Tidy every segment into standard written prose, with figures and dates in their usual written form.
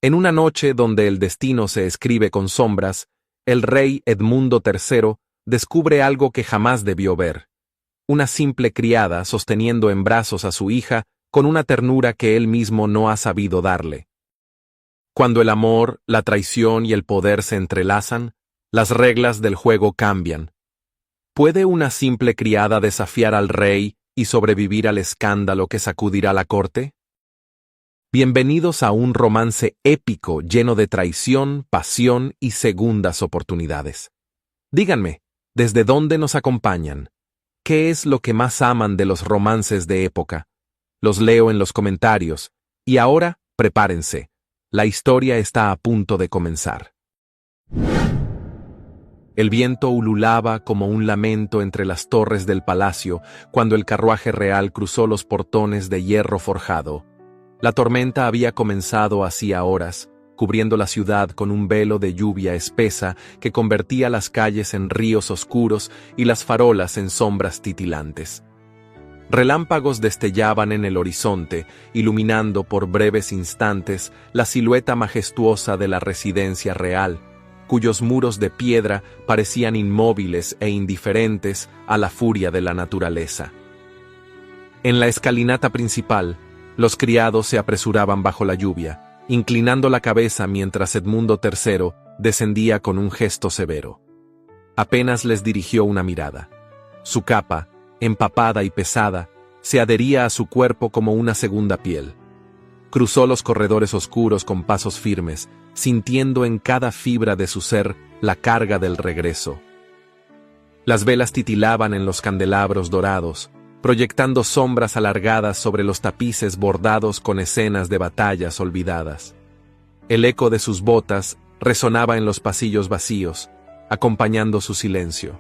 En una noche donde el destino se escribe con sombras, el rey Edmundo III descubre algo que jamás debió ver. Una simple criada sosteniendo en brazos a su hija con una ternura que él mismo no ha sabido darle. Cuando el amor, la traición y el poder se entrelazan, las reglas del juego cambian. ¿Puede una simple criada desafiar al rey y sobrevivir al escándalo que sacudirá la corte? Bienvenidos a un romance épico lleno de traición, pasión y segundas oportunidades. Díganme, ¿desde dónde nos acompañan? ¿Qué es lo que más aman de los romances de época? Los leo en los comentarios. Y ahora, prepárense. La historia está a punto de comenzar. El viento ululaba como un lamento entre las torres del palacio cuando el carruaje real cruzó los portones de hierro forjado. La tormenta había comenzado hacía horas, cubriendo la ciudad con un velo de lluvia espesa que convertía las calles en ríos oscuros y las farolas en sombras titilantes. Relámpagos destellaban en el horizonte, iluminando por breves instantes la silueta majestuosa de la residencia real, cuyos muros de piedra parecían inmóviles e indiferentes a la furia de la naturaleza. En la escalinata principal, los criados se apresuraban bajo la lluvia, inclinando la cabeza mientras Edmundo III descendía con un gesto severo. Apenas les dirigió una mirada. Su capa, empapada y pesada, se adhería a su cuerpo como una segunda piel. Cruzó los corredores oscuros con pasos firmes, sintiendo en cada fibra de su ser la carga del regreso. Las velas titilaban en los candelabros dorados, proyectando sombras alargadas sobre los tapices bordados con escenas de batallas olvidadas. El eco de sus botas resonaba en los pasillos vacíos, acompañando su silencio.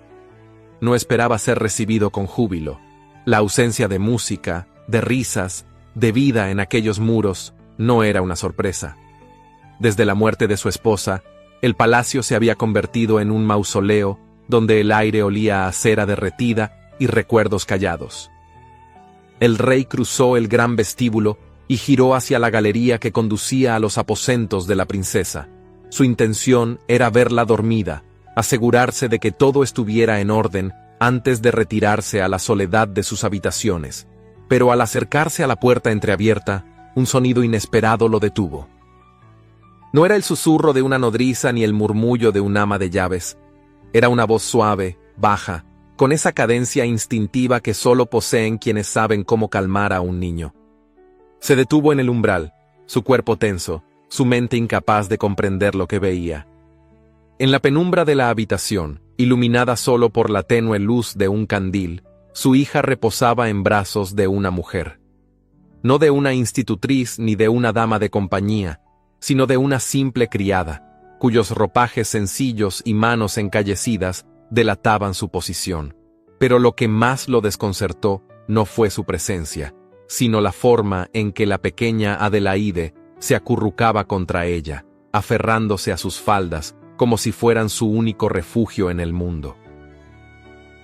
No esperaba ser recibido con júbilo. La ausencia de música, de risas, de vida en aquellos muros no era una sorpresa. Desde la muerte de su esposa, el palacio se había convertido en un mausoleo donde el aire olía a cera derretida y recuerdos callados. El rey cruzó el gran vestíbulo y giró hacia la galería que conducía a los aposentos de la princesa. Su intención era verla dormida, asegurarse de que todo estuviera en orden antes de retirarse a la soledad de sus habitaciones. Pero al acercarse a la puerta entreabierta, un sonido inesperado lo detuvo. No era el susurro de una nodriza ni el murmullo de un ama de llaves. Era una voz suave, baja, con esa cadencia instintiva que solo poseen quienes saben cómo calmar a un niño. Se detuvo en el umbral, su cuerpo tenso, su mente incapaz de comprender lo que veía. En la penumbra de la habitación, iluminada solo por la tenue luz de un candil, su hija reposaba en brazos de una mujer. No de una institutriz ni de una dama de compañía, sino de una simple criada, cuyos ropajes sencillos y manos encallecidas delataban su posición. Pero lo que más lo desconcertó no fue su presencia, sino la forma en que la pequeña Adelaide se acurrucaba contra ella, aferrándose a sus faldas, como si fueran su único refugio en el mundo.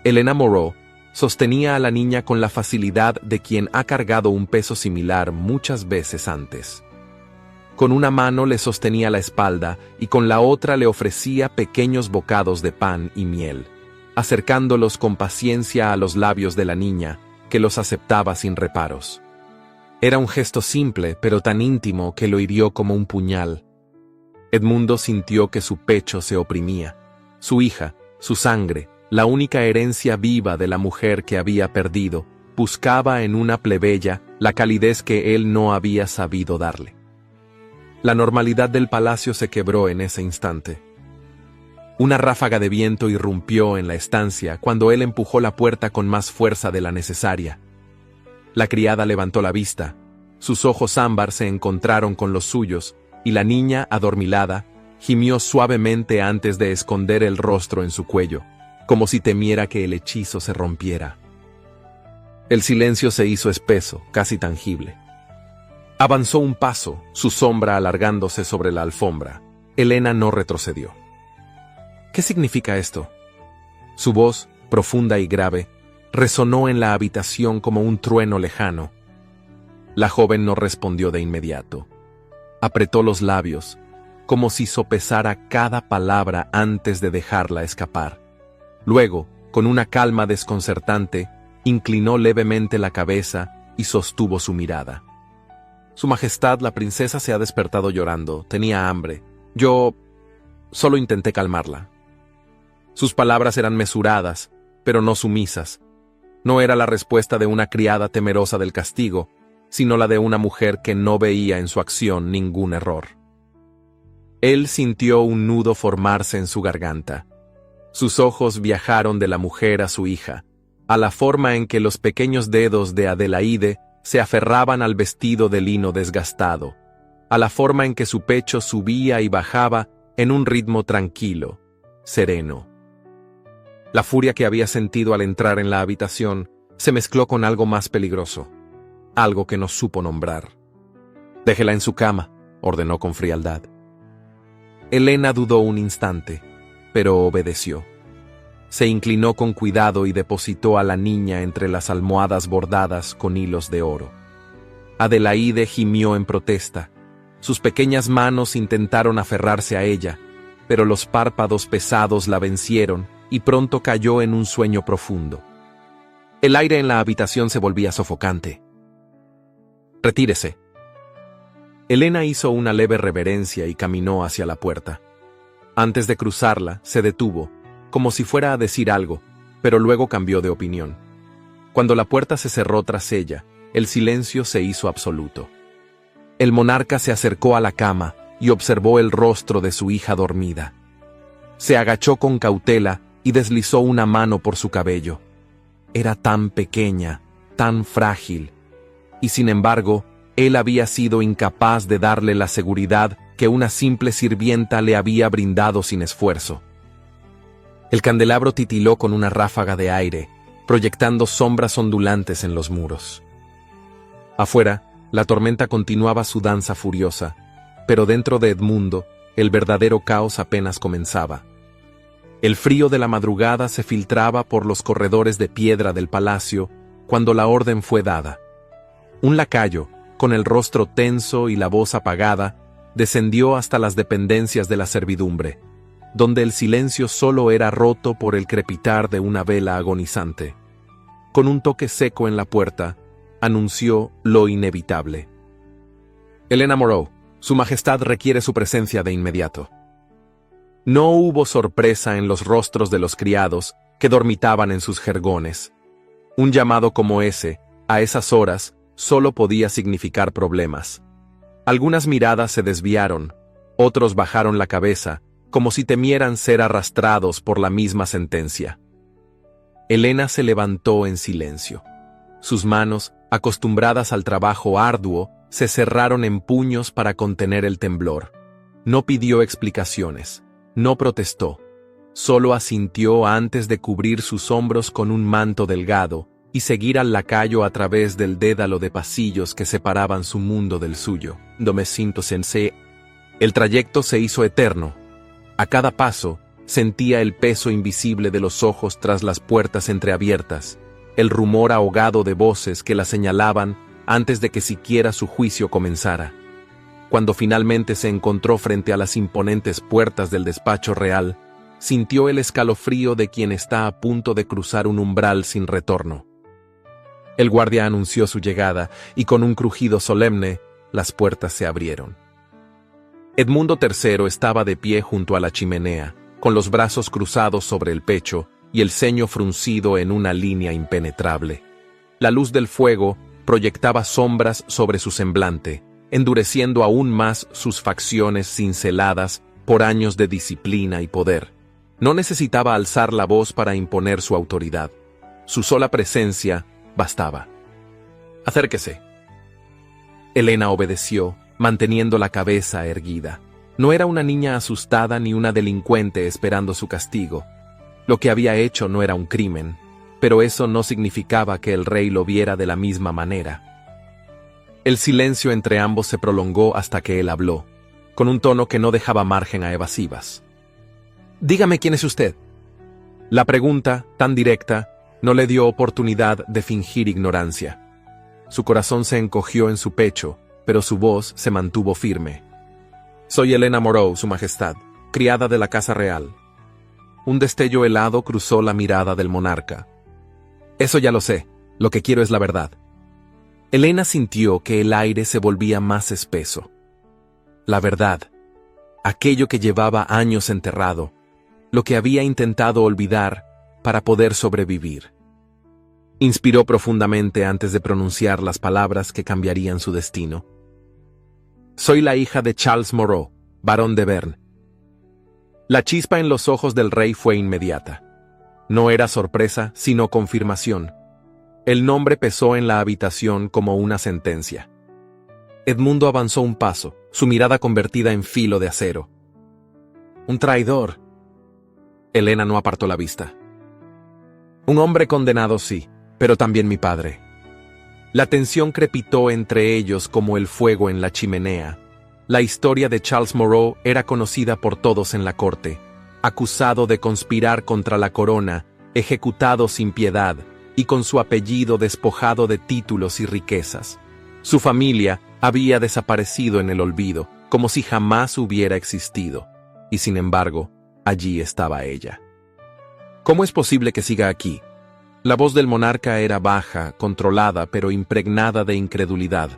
Elena Moreau sostenía a la niña con la facilidad de quien ha cargado un peso similar muchas veces antes. Con una mano le sostenía la espalda y con la otra le ofrecía pequeños bocados de pan y miel, acercándolos con paciencia a los labios de la niña, que los aceptaba sin reparos. Era un gesto simple, pero tan íntimo que lo hirió como un puñal. Edmundo sintió que su pecho se oprimía. Su hija, su sangre, la única herencia viva de la mujer que había perdido, buscaba en una plebeya la calidez que él no había sabido darle. La normalidad del palacio se quebró en ese instante. Una ráfaga de viento irrumpió en la estancia cuando él empujó la puerta con más fuerza de la necesaria. La criada levantó la vista, sus ojos ámbar se encontraron con los suyos, y la niña, adormilada, gimió suavemente antes de esconder el rostro en su cuello, como si temiera que el hechizo se rompiera. El silencio se hizo espeso, casi tangible. Avanzó un paso, su sombra alargándose sobre la alfombra. Elena no retrocedió. ¿Qué significa esto? Su voz, profunda y grave, resonó en la habitación como un trueno lejano. La joven no respondió de inmediato. Apretó los labios, como si sopesara cada palabra antes de dejarla escapar. Luego, con una calma desconcertante, inclinó levemente la cabeza y sostuvo su mirada. Su Majestad, la princesa se ha despertado llorando. Tenía hambre. Yo solo intenté calmarla. Sus palabras eran mesuradas, pero no sumisas. No era la respuesta de una criada temerosa del castigo, sino la de una mujer que no veía en su acción ningún error. Él sintió un nudo formarse en su garganta. Sus ojos viajaron de la mujer a su hija, a la forma en que los pequeños dedos de Adelaide se aferraban al vestido de lino desgastado, a la forma en que su pecho subía y bajaba en un ritmo tranquilo, sereno. La furia que había sentido al entrar en la habitación se mezcló con algo más peligroso, algo que no supo nombrar. «Déjela en su cama», ordenó con frialdad. Elena dudó un instante, pero obedeció. Se inclinó con cuidado y depositó a la niña entre las almohadas bordadas con hilos de oro. Adelaide gimió en protesta. Sus pequeñas manos intentaron aferrarse a ella, pero los párpados pesados la vencieron y pronto cayó en un sueño profundo. El aire en la habitación se volvía sofocante. «Retírese». Elena hizo una leve reverencia y caminó hacia la puerta. Antes de cruzarla, se detuvo, como si fuera a decir algo, pero luego cambió de opinión. Cuando la puerta se cerró tras ella, el silencio se hizo absoluto. El monarca se acercó a la cama y observó el rostro de su hija dormida. Se agachó con cautela y deslizó una mano por su cabello. Era tan pequeña, tan frágil, y sin embargo, él había sido incapaz de darle la seguridad que una simple sirvienta le había brindado sin esfuerzo. El candelabro titiló con una ráfaga de aire, proyectando sombras ondulantes en los muros. Afuera, la tormenta continuaba su danza furiosa, pero dentro de Edmundo, el verdadero caos apenas comenzaba. El frío de la madrugada se filtraba por los corredores de piedra del palacio cuando la orden fue dada. Un lacayo, con el rostro tenso y la voz apagada, descendió hasta las dependencias de la servidumbre, donde el silencio solo era roto por el crepitar de una vela agonizante. Con un toque seco en la puerta, anunció lo inevitable. «Elena Moreau, Su Majestad requiere su presencia de inmediato». No hubo sorpresa en los rostros de los criados que dormitaban en sus jergones. Un llamado como ese, a esas horas, solo podía significar problemas. Algunas miradas se desviaron, otros bajaron la cabeza, como si temieran ser arrastrados por la misma sentencia. Elena se levantó en silencio. Sus manos, acostumbradas al trabajo arduo, se cerraron en puños para contener el temblor. No pidió explicaciones, no protestó, solo asintió antes de cubrir sus hombros con un manto delgado y seguir al lacayo a través del dédalo de pasillos que separaban su mundo del suyo. El trayecto se hizo eterno. A cada paso, sentía el peso invisible de los ojos tras las puertas entreabiertas, el rumor ahogado de voces que la señalaban antes de que siquiera su juicio comenzara. Cuando finalmente se encontró frente a las imponentes puertas del despacho real, sintió el escalofrío de quien está a punto de cruzar un umbral sin retorno. El guardia anunció su llegada y con un crujido solemne, las puertas se abrieron. Edmundo III estaba de pie junto a la chimenea, con los brazos cruzados sobre el pecho y el ceño fruncido en una línea impenetrable. La luz del fuego proyectaba sombras sobre su semblante, endureciendo aún más sus facciones cinceladas por años de disciplina y poder. No necesitaba alzar la voz para imponer su autoridad. Su sola presencia bastaba. «Acérquese». Elena obedeció, manteniendo la cabeza erguida. No era una niña asustada ni una delincuente esperando su castigo. Lo que había hecho no era un crimen, pero eso no significaba que el rey lo viera de la misma manera. El silencio entre ambos se prolongó hasta que él habló, con un tono que no dejaba margen a evasivas. «Dígame quién es usted». La pregunta, tan directa, no le dio oportunidad de fingir ignorancia. Su corazón se encogió en su pecho, pero su voz se mantuvo firme. Soy Elena Morrow, Su Majestad, criada de la Casa Real. Un destello helado cruzó la mirada del monarca. Eso ya lo sé, lo que quiero es la verdad. Elena sintió que el aire se volvía más espeso. La verdad, aquello que llevaba años enterrado, lo que había intentado olvidar para poder sobrevivir. Inspiró profundamente antes de pronunciar las palabras que cambiarían su destino. Soy la hija de Charles Morrow, barón de Bern. La chispa en los ojos del rey fue inmediata. No era sorpresa, sino confirmación. El nombre pesó en la habitación como una sentencia. Edmundo avanzó un paso, su mirada convertida en filo de acero. Un traidor. Elena no apartó la vista. Un hombre condenado, sí, pero también mi padre. La tensión crepitó entre ellos como el fuego en la chimenea. La historia de Charles Morrow era conocida por todos en la corte. Acusado de conspirar contra la corona, ejecutado sin piedad, y con su apellido despojado de títulos y riquezas. Su familia había desaparecido en el olvido, como si jamás hubiera existido. Y sin embargo, allí estaba ella. ¿Cómo es posible que siga aquí? La voz del monarca era baja, controlada, pero impregnada de incredulidad.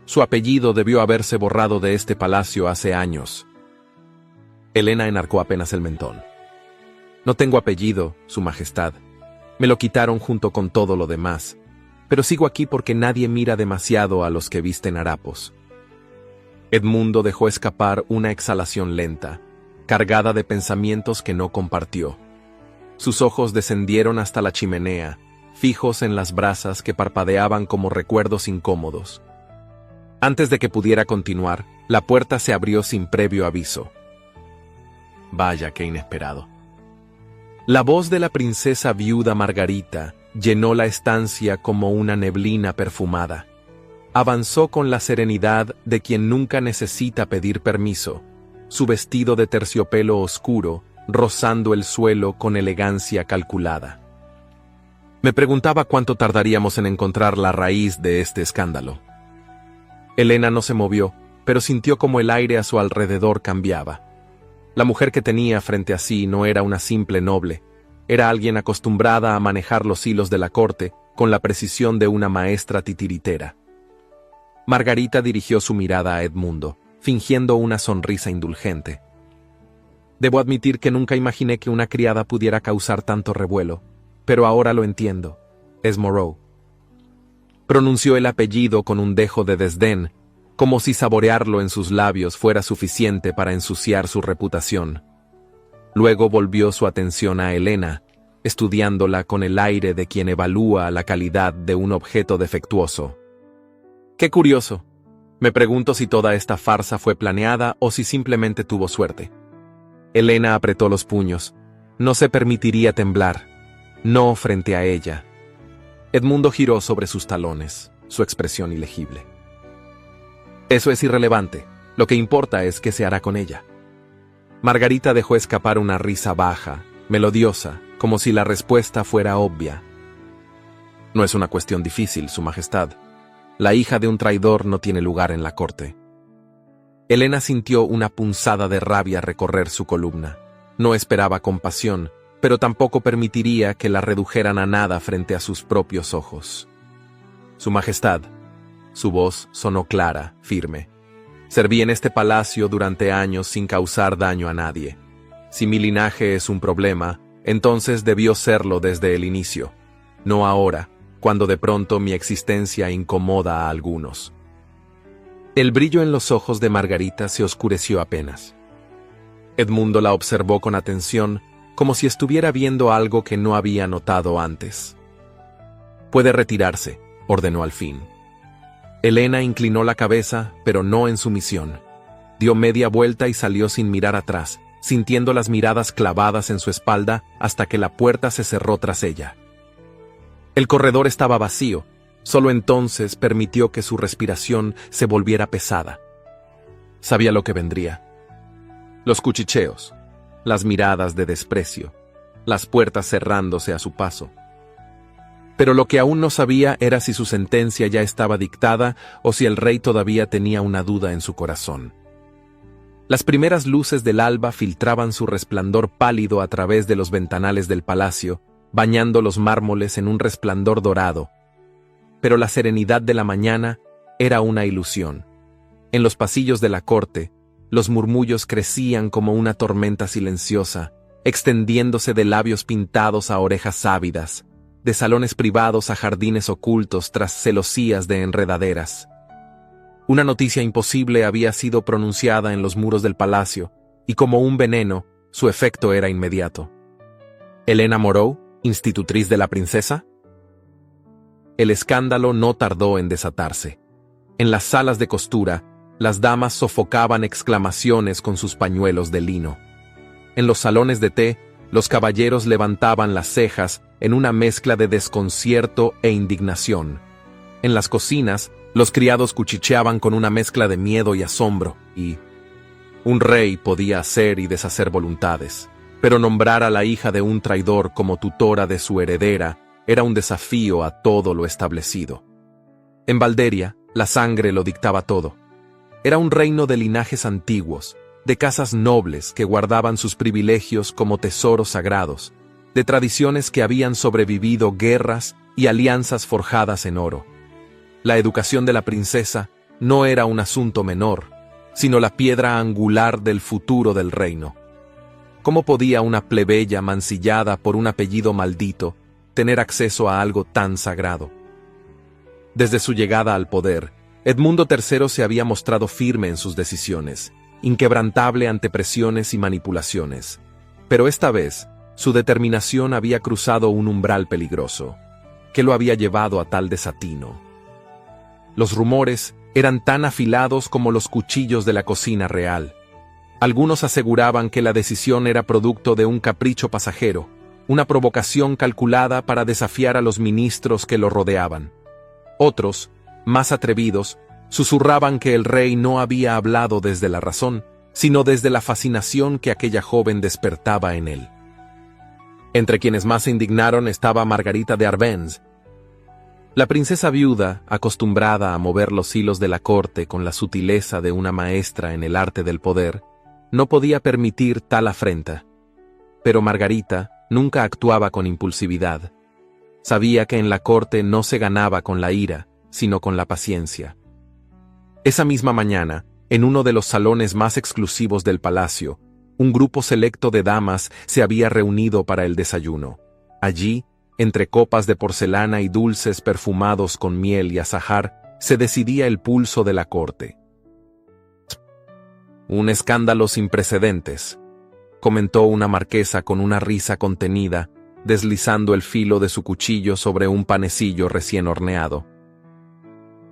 Su apellido debió haberse borrado de este palacio hace años. Elena enarcó apenas el mentón. No tengo apellido, Su Majestad. Me lo quitaron junto con todo lo demás. Pero sigo aquí porque nadie mira demasiado a los que visten harapos. Edmundo dejó escapar una exhalación lenta, cargada de pensamientos que no compartió. Sus ojos descendieron hasta la chimenea, fijos en las brasas que parpadeaban como recuerdos incómodos. Antes de que pudiera continuar, la puerta se abrió sin previo aviso. Vaya, qué inesperado. La voz de la princesa viuda Margarita llenó la estancia como una neblina perfumada. Avanzó con la serenidad de quien nunca necesita pedir permiso, su vestido de terciopelo oscuro, rozando el suelo con elegancia calculada. Me preguntaba cuánto tardaríamos en encontrar la raíz de este escándalo. Elena no se movió, pero sintió como el aire a su alrededor cambiaba. La mujer que tenía frente a sí no era una simple noble, era alguien acostumbrada a manejar los hilos de la corte con la precisión de una maestra titiritera. Margarita dirigió su mirada a Edmundo, fingiendo una sonrisa indulgente. Debo admitir que nunca imaginé que una criada pudiera causar tanto revuelo, pero ahora lo entiendo. Es Morrow. Pronunció el apellido con un dejo de desdén, como si saborearlo en sus labios fuera suficiente para ensuciar su reputación. Luego volvió su atención a Elena, estudiándola con el aire de quien evalúa la calidad de un objeto defectuoso. ¡Qué curioso! Me pregunto si toda esta farsa fue planeada o si simplemente tuvo suerte. Elena apretó los puños. No se permitiría temblar. No frente a ella. Edmundo giró sobre sus talones, su expresión ilegible. Eso es irrelevante. Lo que importa es qué se hará con ella. Margarita dejó escapar una risa baja, melodiosa, como si la respuesta fuera obvia. No es una cuestión difícil, Su Majestad. La hija de un traidor no tiene lugar en la corte. Elena sintió una punzada de rabia recorrer su columna. No esperaba compasión, pero tampoco permitiría que la redujeran a nada frente a sus propios ojos. Su Majestad. Su voz sonó clara, firme. Serví en este palacio durante años sin causar daño a nadie. Si mi linaje es un problema, entonces debió serlo desde el inicio. No ahora, cuando de pronto mi existencia incomoda a algunos. El brillo en los ojos de Margarita se oscureció apenas. Edmundo la observó con atención, como si estuviera viendo algo que no había notado antes. Puede retirarse, ordenó al fin. Elena inclinó la cabeza, pero no en sumisión. Dio media vuelta y salió sin mirar atrás, sintiendo las miradas clavadas en su espalda hasta que la puerta se cerró tras ella. El corredor estaba vacío, solo entonces permitió que su respiración se volviera pesada. Sabía lo que vendría. Los cuchicheos, las miradas de desprecio, las puertas cerrándose a su paso. Pero lo que aún no sabía era si su sentencia ya estaba dictada o si el rey todavía tenía una duda en su corazón. Las primeras luces del alba filtraban su resplandor pálido a través de los ventanales del palacio, bañando los mármoles en un resplandor dorado. Pero la serenidad de la mañana era una ilusión. En los pasillos de la corte, los murmullos crecían como una tormenta silenciosa, extendiéndose de labios pintados a orejas ávidas, de salones privados a jardines ocultos tras celosías de enredaderas. Una noticia imposible había sido pronunciada en los muros del palacio, y como un veneno, su efecto era inmediato. ¿Elena Moreau, institutriz de la princesa? El escándalo no tardó en desatarse. En las salas de costura, las damas sofocaban exclamaciones con sus pañuelos de lino. En los salones de té, los caballeros levantaban las cejas en una mezcla de desconcierto e indignación. En las cocinas, los criados cuchicheaban con una mezcla de miedo y asombro, y un rey podía hacer y deshacer voluntades, pero nombrar a la hija de un traidor como tutora de su heredera era un desafío a todo lo establecido. En Valderia, la sangre lo dictaba todo. Era un reino de linajes antiguos, de casas nobles que guardaban sus privilegios como tesoros sagrados, de tradiciones que habían sobrevivido guerras y alianzas forjadas en oro. La educación de la princesa no era un asunto menor, sino la piedra angular del futuro del reino. ¿Cómo podía una plebeya mancillada por un apellido maldito tener acceso a algo tan sagrado? Desde su llegada al poder, Edmundo III se había mostrado firme en sus decisiones, inquebrantable ante presiones y manipulaciones. Pero esta vez, su determinación había cruzado un umbral peligroso, que lo había llevado a tal desatino. Los rumores eran tan afilados como los cuchillos de la cocina real. Algunos aseguraban que la decisión era producto de un capricho pasajero, una provocación calculada para desafiar a los ministros que lo rodeaban. Otros, más atrevidos, susurraban que el rey no había hablado desde la razón, sino desde la fascinación que aquella joven despertaba en él. Entre quienes más se indignaron estaba Margarita de Arbenz. La princesa viuda, acostumbrada a mover los hilos de la corte con la sutileza de una maestra en el arte del poder, no podía permitir tal afrenta. Pero Margarita nunca actuaba con impulsividad. Sabía que en la corte no se ganaba con la ira, sino con la paciencia. Esa misma mañana, en uno de los salones más exclusivos del palacio, un grupo selecto de damas se había reunido para el desayuno. Allí, entre copas de porcelana y dulces perfumados con miel y azahar, se decidía el pulso de la corte. Un escándalo sin precedentes, comentó una marquesa con una risa contenida, deslizando el filo de su cuchillo sobre un panecillo recién horneado.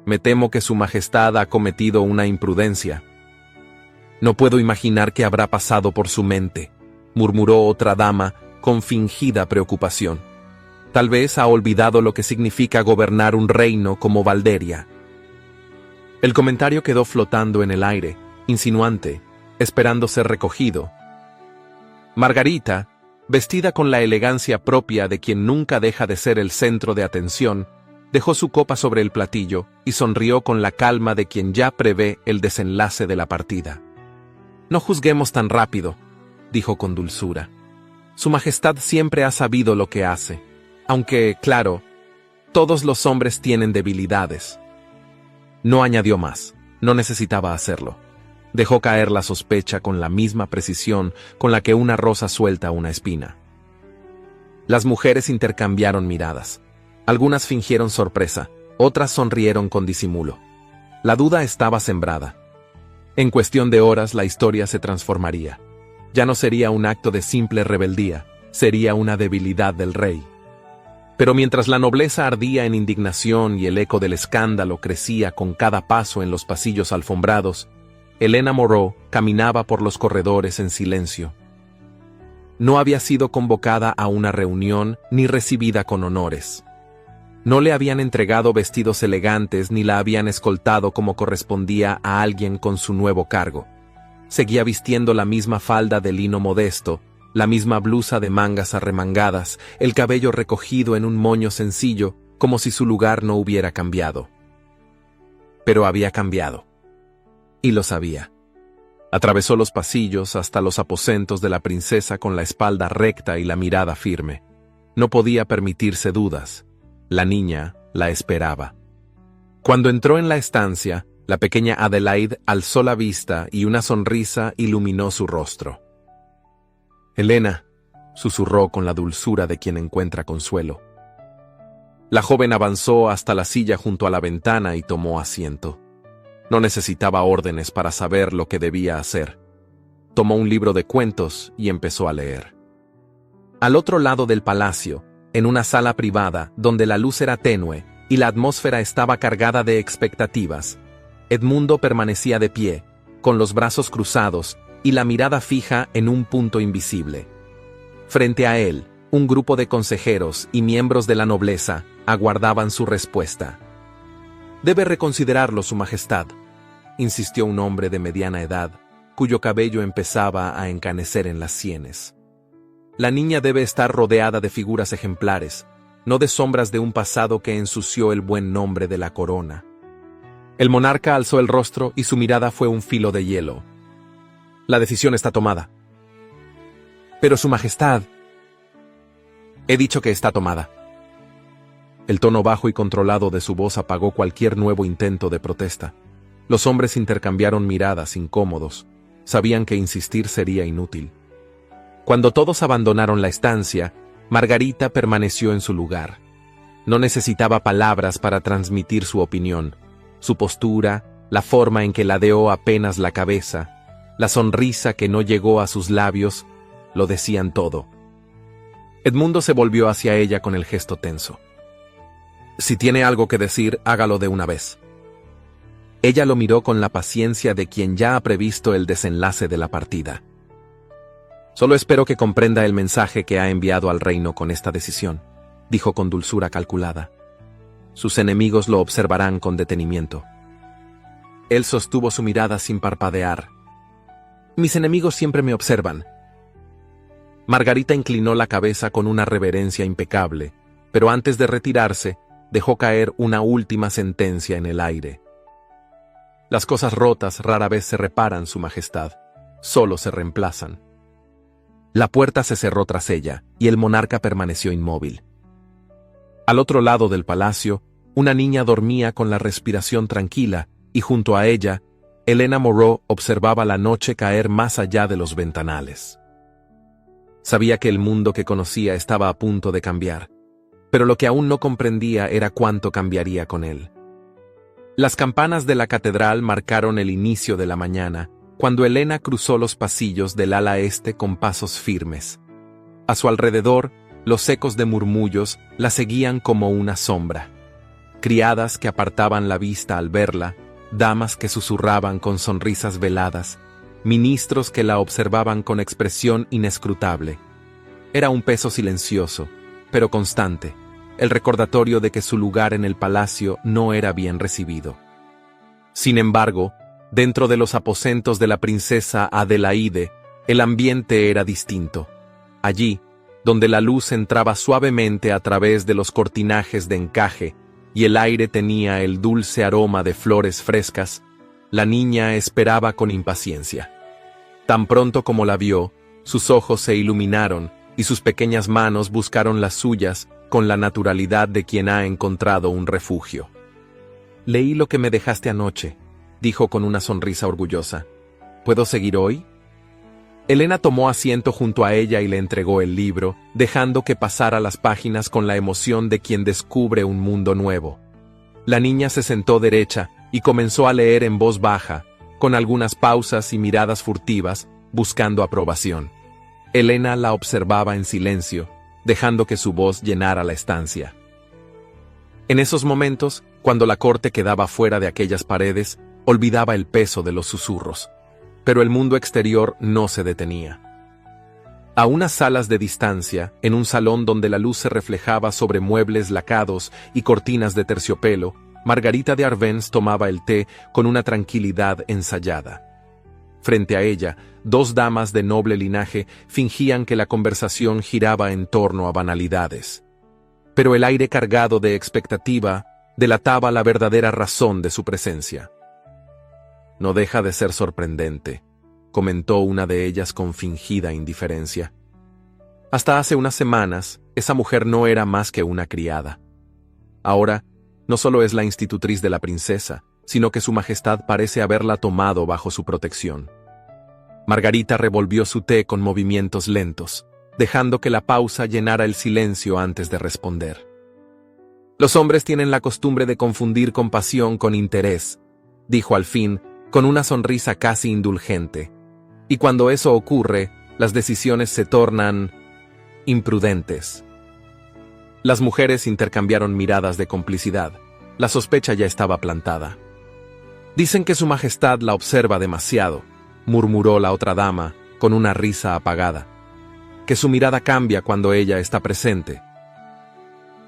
Me temo que su majestad ha cometido una imprudencia. No puedo imaginar qué habrá pasado por su mente, murmuró otra dama con fingida preocupación. Tal vez ha olvidado lo que significa gobernar un reino como Valderia. El comentario quedó flotando en el aire, insinuante, esperando ser recogido. Margarita, vestida con la elegancia propia de quien nunca deja de ser el centro de atención, dejó su copa sobre el platillo y sonrió con la calma de quien ya prevé el desenlace de la partida. No juzguemos tan rápido, dijo con dulzura. Su majestad siempre ha sabido lo que hace, aunque, claro, todos los hombres tienen debilidades. No añadió más, no necesitaba hacerlo. Dejó caer la sospecha con la misma precisión con la que una rosa suelta una espina. Las mujeres intercambiaron miradas. Algunas fingieron sorpresa, otras sonrieron con disimulo. La duda estaba sembrada. En cuestión de horas la historia se transformaría. Ya no sería un acto de simple rebeldía, sería una debilidad del rey. Pero mientras la nobleza ardía en indignación y el eco del escándalo crecía con cada paso en los pasillos alfombrados, Elena Moreau caminaba por los corredores en silencio. No había sido convocada a una reunión ni recibida con honores. No le habían entregado vestidos elegantes ni la habían escoltado como correspondía a alguien con su nuevo cargo. Seguía vistiendo la misma falda de lino modesto, la misma blusa de mangas arremangadas, el cabello recogido en un moño sencillo, como si su lugar no hubiera cambiado. Pero había cambiado. Y lo sabía. Atravesó los pasillos hasta los aposentos de la princesa con la espalda recta y la mirada firme. No podía permitirse dudas. La niña la esperaba. Cuando entró en la estancia, la pequeña Adelaide alzó la vista y una sonrisa iluminó su rostro. «Helena», susurró con la dulzura de quien encuentra consuelo. La joven avanzó hasta la silla junto a la ventana y tomó asiento. No necesitaba órdenes para saber lo que debía hacer. Tomó un libro de cuentos y empezó a leer. Al otro lado del palacio, en una sala privada donde la luz era tenue y la atmósfera estaba cargada de expectativas, Edmundo permanecía de pie, con los brazos cruzados y la mirada fija en un punto invisible. Frente a él, un grupo de consejeros y miembros de la nobleza aguardaban su respuesta. «Debe reconsiderarlo, Su Majestad», insistió un hombre de mediana edad, cuyo cabello empezaba a encanecer en las sienes. «La niña debe estar rodeada de figuras ejemplares, no de sombras de un pasado que ensució el buen nombre de la corona». El monarca alzó el rostro y su mirada fue un filo de hielo. «La decisión está tomada». «Pero, Su Majestad». «He dicho que está tomada». El tono bajo y controlado de su voz apagó cualquier nuevo intento de protesta. Los hombres intercambiaron miradas incómodos. Sabían que insistir sería inútil. Cuando todos abandonaron la estancia, Margarita permaneció en su lugar. No necesitaba palabras para transmitir su opinión. Su postura, la forma en que ladeó apenas la cabeza, la sonrisa que no llegó a sus labios, lo decían todo. Edmundo se volvió hacia ella con el gesto tenso. «Si tiene algo que decir, hágalo de una vez». Ella lo miró con la paciencia de quien ya ha previsto el desenlace de la partida. «Solo espero que comprenda el mensaje que ha enviado al reino con esta decisión», dijo con dulzura calculada. «Sus enemigos lo observarán con detenimiento». Él sostuvo su mirada sin parpadear. «Mis enemigos siempre me observan». Margarita inclinó la cabeza con una reverencia impecable, pero antes de retirarse, dejó caer una última sentencia en el aire. «Las cosas rotas rara vez se reparan, Su Majestad, solo se reemplazan». La puerta se cerró tras ella, y el monarca permaneció inmóvil. Al otro lado del palacio, una niña dormía con la respiración tranquila, y junto a ella, Helena Moreau observaba la noche caer más allá de los ventanales. Sabía que el mundo que conocía estaba a punto de cambiar, pero lo que aún no comprendía era cuánto cambiaría con él. Las campanas de la catedral marcaron el inicio de la mañana, cuando Helena cruzó los pasillos del ala este con pasos firmes. A su alrededor, los ecos de murmullos la seguían como una sombra. Criadas que apartaban la vista al verla, damas que susurraban con sonrisas veladas, ministros que la observaban con expresión inescrutable. Era un peso silencioso, pero constante, el recordatorio de que su lugar en el palacio no era bien recibido. Sin embargo, dentro de los aposentos de la princesa Adelaide, el ambiente era distinto. Allí, donde la luz entraba suavemente a través de los cortinajes de encaje y el aire tenía el dulce aroma de flores frescas, la niña esperaba con impaciencia. Tan pronto como la vio, sus ojos se iluminaron y sus pequeñas manos buscaron las suyas con la naturalidad de quien ha encontrado un refugio. «Leí lo que me dejaste anoche», dijo con una sonrisa orgullosa. «¿Puedo seguir hoy?» Helena tomó asiento junto a ella y le entregó el libro, dejando que pasara las páginas con la emoción de quien descubre un mundo nuevo. La niña se sentó derecha y comenzó a leer en voz baja, con algunas pausas y miradas furtivas, buscando aprobación. Helena la observaba en silencio, dejando que su voz llenara la estancia. En esos momentos, cuando la corte quedaba fuera de aquellas paredes, olvidaba el peso de los susurros. Pero el mundo exterior no se detenía. A unas salas de distancia, en un salón donde la luz se reflejaba sobre muebles lacados y cortinas de terciopelo, Margarita de Arbenz tomaba el té con una tranquilidad ensayada. Frente a ella, dos damas de noble linaje fingían que la conversación giraba en torno a banalidades. Pero el aire cargado de expectativa delataba la verdadera razón de su presencia. «No deja de ser sorprendente», comentó una de ellas con fingida indiferencia. Hasta hace unas semanas, esa mujer no era más que una criada. Ahora, no solo es la institutriz de la princesa, sino que su majestad parece haberla tomado bajo su protección. Margarita revolvió su té con movimientos lentos, dejando que la pausa llenara el silencio antes de responder. Los hombres tienen la costumbre de confundir compasión con interés, dijo al fin, con una sonrisa casi indulgente. Y cuando eso ocurre, las decisiones se tornan imprudentes. Las mujeres intercambiaron miradas de complicidad. La sospecha ya estaba plantada. Dicen que su majestad la observa demasiado, murmuró la otra dama, con una risa apagada. Que su mirada cambia cuando ella está presente.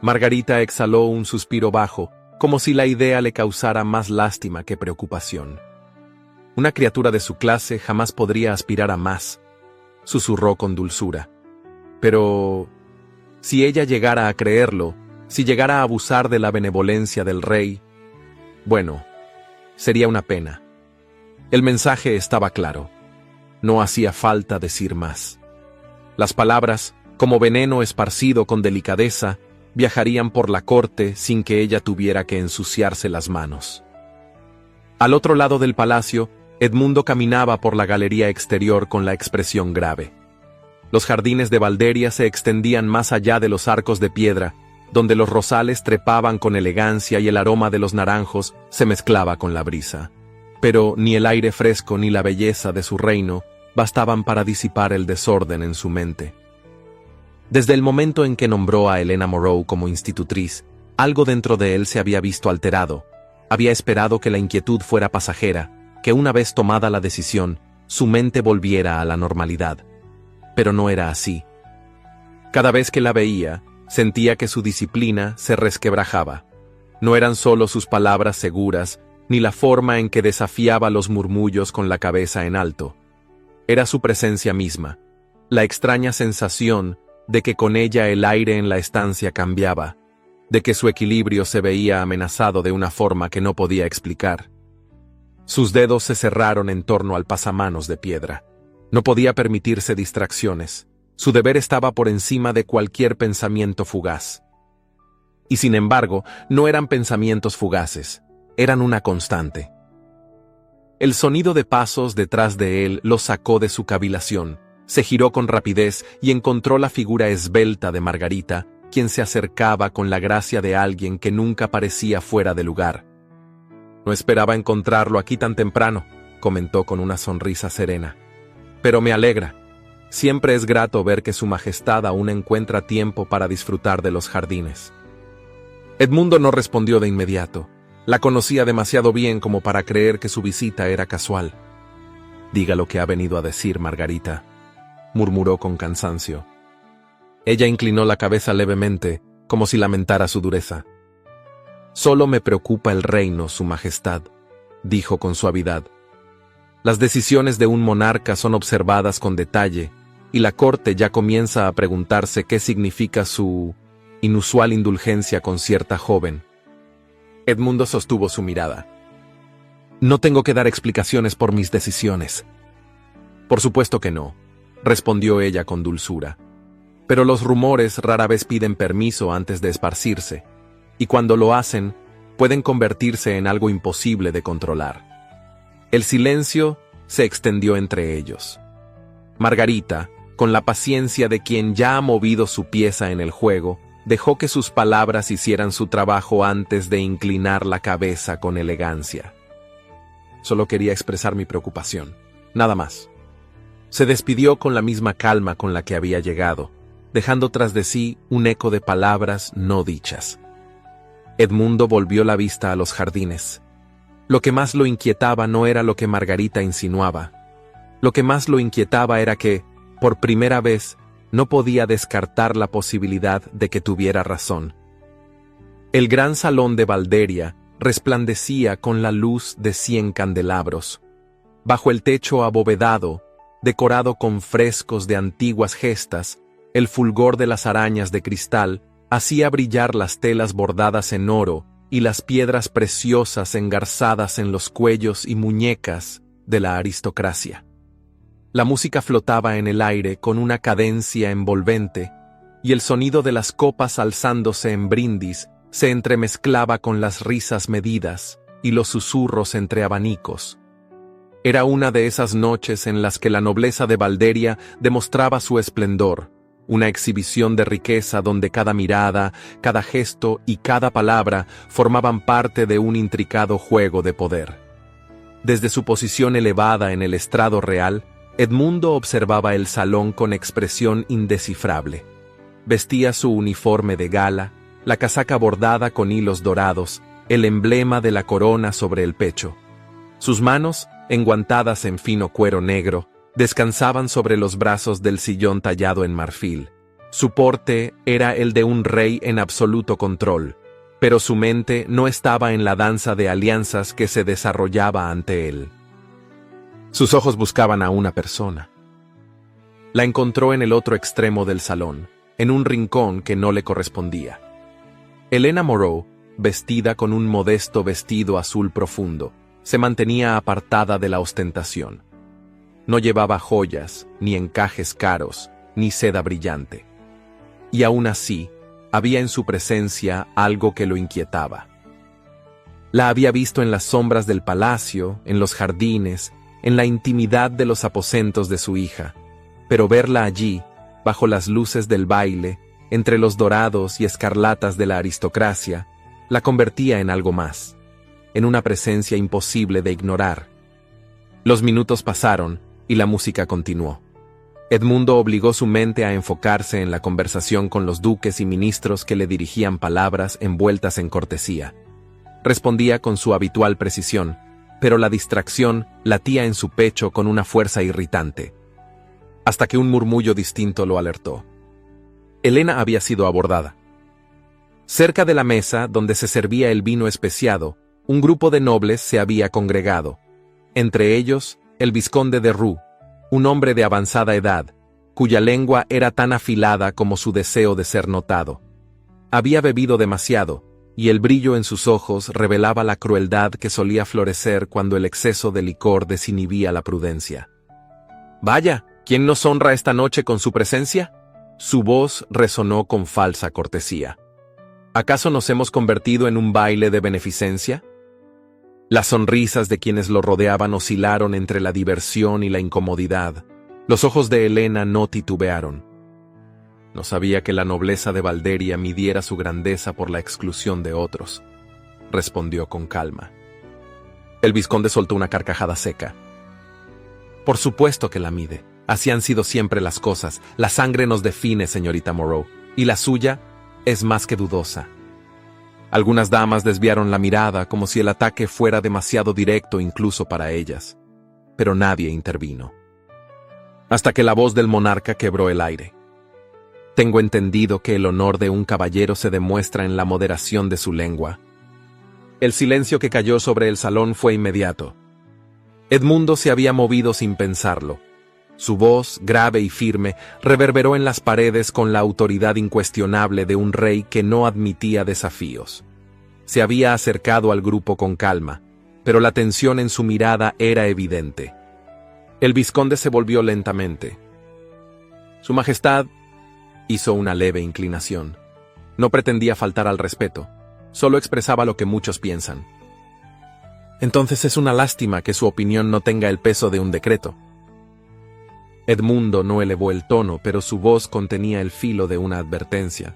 Margarita exhaló un suspiro bajo, como si la idea le causara más lástima que preocupación. Una criatura de su clase jamás podría aspirar a más, susurró con dulzura. Pero si ella llegara a creerlo, si llegara a abusar de la benevolencia del rey, bueno, sería una pena. El mensaje estaba claro. No hacía falta decir más. Las palabras, como veneno esparcido con delicadeza, viajarían por la corte sin que ella tuviera que ensuciarse las manos. Al otro lado del palacio, Edmundo caminaba por la galería exterior con la expresión grave. Los jardines de Valderia se extendían más allá de los arcos de piedra, donde los rosales trepaban con elegancia y el aroma de los naranjos se mezclaba con la brisa. Pero ni el aire fresco ni la belleza de su reino bastaban para disipar el desorden en su mente. Desde el momento en que nombró a Helena Moreau como institutriz, algo dentro de él se había visto alterado. Había esperado que la inquietud fuera pasajera, que una vez tomada la decisión, su mente volviera a la normalidad. Pero no era así. Cada vez que la veía, sentía que su disciplina se resquebrajaba. No eran solo sus palabras seguras, ni la forma en que desafiaba los murmullos con la cabeza en alto. Era su presencia misma, la extraña sensación de que con ella el aire en la estancia cambiaba, de que su equilibrio se veía amenazado de una forma que no podía explicar. Sus dedos se cerraron en torno al pasamanos de piedra. No podía permitirse distracciones. Su deber estaba por encima de cualquier pensamiento fugaz. Y sin embargo, no eran pensamientos fugaces, eran una constante. El sonido de pasos detrás de él lo sacó de su cavilación. Se giró con rapidez y encontró la figura esbelta de Margarita, quien se acercaba con la gracia de alguien que nunca parecía fuera de lugar. No esperaba encontrarlo aquí tan temprano, comentó con una sonrisa serena. Pero me alegra. Siempre es grato ver que su majestad aún encuentra tiempo para disfrutar de los jardines. Edmundo no respondió de inmediato. La conocía demasiado bien como para creer que su visita era casual. Diga lo que ha venido a decir, Margarita, murmuró con cansancio. Ella inclinó la cabeza levemente, como si lamentara su dureza. Solo me preocupa el reino, su majestad, dijo con suavidad. Las decisiones de un monarca son observadas con detalle, y la corte ya comienza a preguntarse qué significa su inusual indulgencia con cierta joven. Edmundo sostuvo su mirada. No tengo que dar explicaciones por mis decisiones. Por supuesto que no, respondió ella con dulzura. Pero los rumores rara vez piden permiso antes de esparcirse, y cuando lo hacen, pueden convertirse en algo imposible de controlar. El silencio se extendió entre ellos. Margarita, con la paciencia de quien ya ha movido su pieza en el juego, dejó que sus palabras hicieran su trabajo antes de inclinar la cabeza con elegancia. Solo quería expresar mi preocupación, nada más. Se despidió con la misma calma con la que había llegado, dejando tras de sí un eco de palabras no dichas. Edmundo volvió la vista a los jardines. Lo que más lo inquietaba no era lo que Margarita insinuaba. Lo que más lo inquietaba era que, por primera vez, no podía descartar la posibilidad de que tuviera razón. El gran salón de Valderia resplandecía con la luz de 100 candelabros. Bajo el techo abovedado, decorado con frescos de antiguas gestas, el fulgor de las arañas de cristal hacía brillar las telas bordadas en oro y las piedras preciosas engarzadas en los cuellos y muñecas de la aristocracia. La música flotaba en el aire con una cadencia envolvente, y el sonido de las copas alzándose en brindis se entremezclaba con las risas medidas y los susurros entre abanicos. Era una de esas noches en las que la nobleza de Valderia demostraba su esplendor, una exhibición de riqueza donde cada mirada, cada gesto y cada palabra formaban parte de un intricado juego de poder. Desde su posición elevada en el estrado real, Edmundo observaba el salón con expresión indescifrable. Vestía su uniforme de gala, la casaca bordada con hilos dorados, el emblema de la corona sobre el pecho. Sus manos, enguantadas en fino cuero negro, descansaban sobre los brazos del sillón tallado en marfil. Su porte era el de un rey en absoluto control, pero su mente no estaba en la danza de alianzas que se desarrollaba ante él. Sus ojos buscaban a una persona. La encontró en el otro extremo del salón, en un rincón que no le correspondía. Helena Moreau, vestida con un modesto vestido azul profundo, se mantenía apartada de la ostentación. No llevaba joyas, ni encajes caros, ni seda brillante. Y aún así, había en su presencia algo que lo inquietaba. La había visto en las sombras del palacio, en los jardines, en la intimidad de los aposentos de su hija, pero verla allí, bajo las luces del baile, entre los dorados y escarlatas de la aristocracia, la convertía en algo más, en una presencia imposible de ignorar. Los minutos pasaron y la música continuó. Edmundo obligó su mente a enfocarse en la conversación con los duques y ministros que le dirigían palabras envueltas en cortesía. Respondía con su habitual precisión, pero la distracción latía en su pecho con una fuerza irritante, hasta que un murmullo distinto lo alertó. Helena había sido abordada. Cerca de la mesa donde se servía el vino especiado, un grupo de nobles se había congregado, entre ellos el vizconde de Roux, un hombre de avanzada edad, cuya lengua era tan afilada como su deseo de ser notado. Había bebido demasiado, y el brillo en sus ojos revelaba la crueldad que solía florecer cuando el exceso de licor desinhibía la prudencia. «Vaya, ¿quién nos honra esta noche con su presencia?», su voz resonó con falsa cortesía. ¿Acaso nos hemos convertido en un baile de beneficencia? Las sonrisas de quienes lo rodeaban oscilaron entre la diversión y la incomodidad. Los ojos de Helena no titubearon. No sabía que la nobleza de Valderia midiera su grandeza por la exclusión de otros, respondió con calma. El vizconde soltó una carcajada seca. Por supuesto que la mide. Así han sido siempre las cosas. La sangre nos define, señorita Moreau, y la suya es más que dudosa. Algunas damas desviaron la mirada como si el ataque fuera demasiado directo incluso para ellas, pero nadie intervino. Hasta que la voz del monarca quebró el aire. Tengo entendido que el honor de un caballero se demuestra en la moderación de su lengua. El silencio que cayó sobre el salón fue inmediato. Edmundo se había movido sin pensarlo. Su voz, grave y firme, reverberó en las paredes con la autoridad incuestionable de un rey que no admitía desafíos. Se había acercado al grupo con calma, pero la tensión en su mirada era evidente. El vizconde se volvió lentamente. Su Majestad hizo una leve inclinación. No pretendía faltar al respeto, solo expresaba lo que muchos piensan. Entonces es una lástima que su opinión no tenga el peso de un decreto. Edmundo no elevó el tono, pero su voz contenía el filo de una advertencia.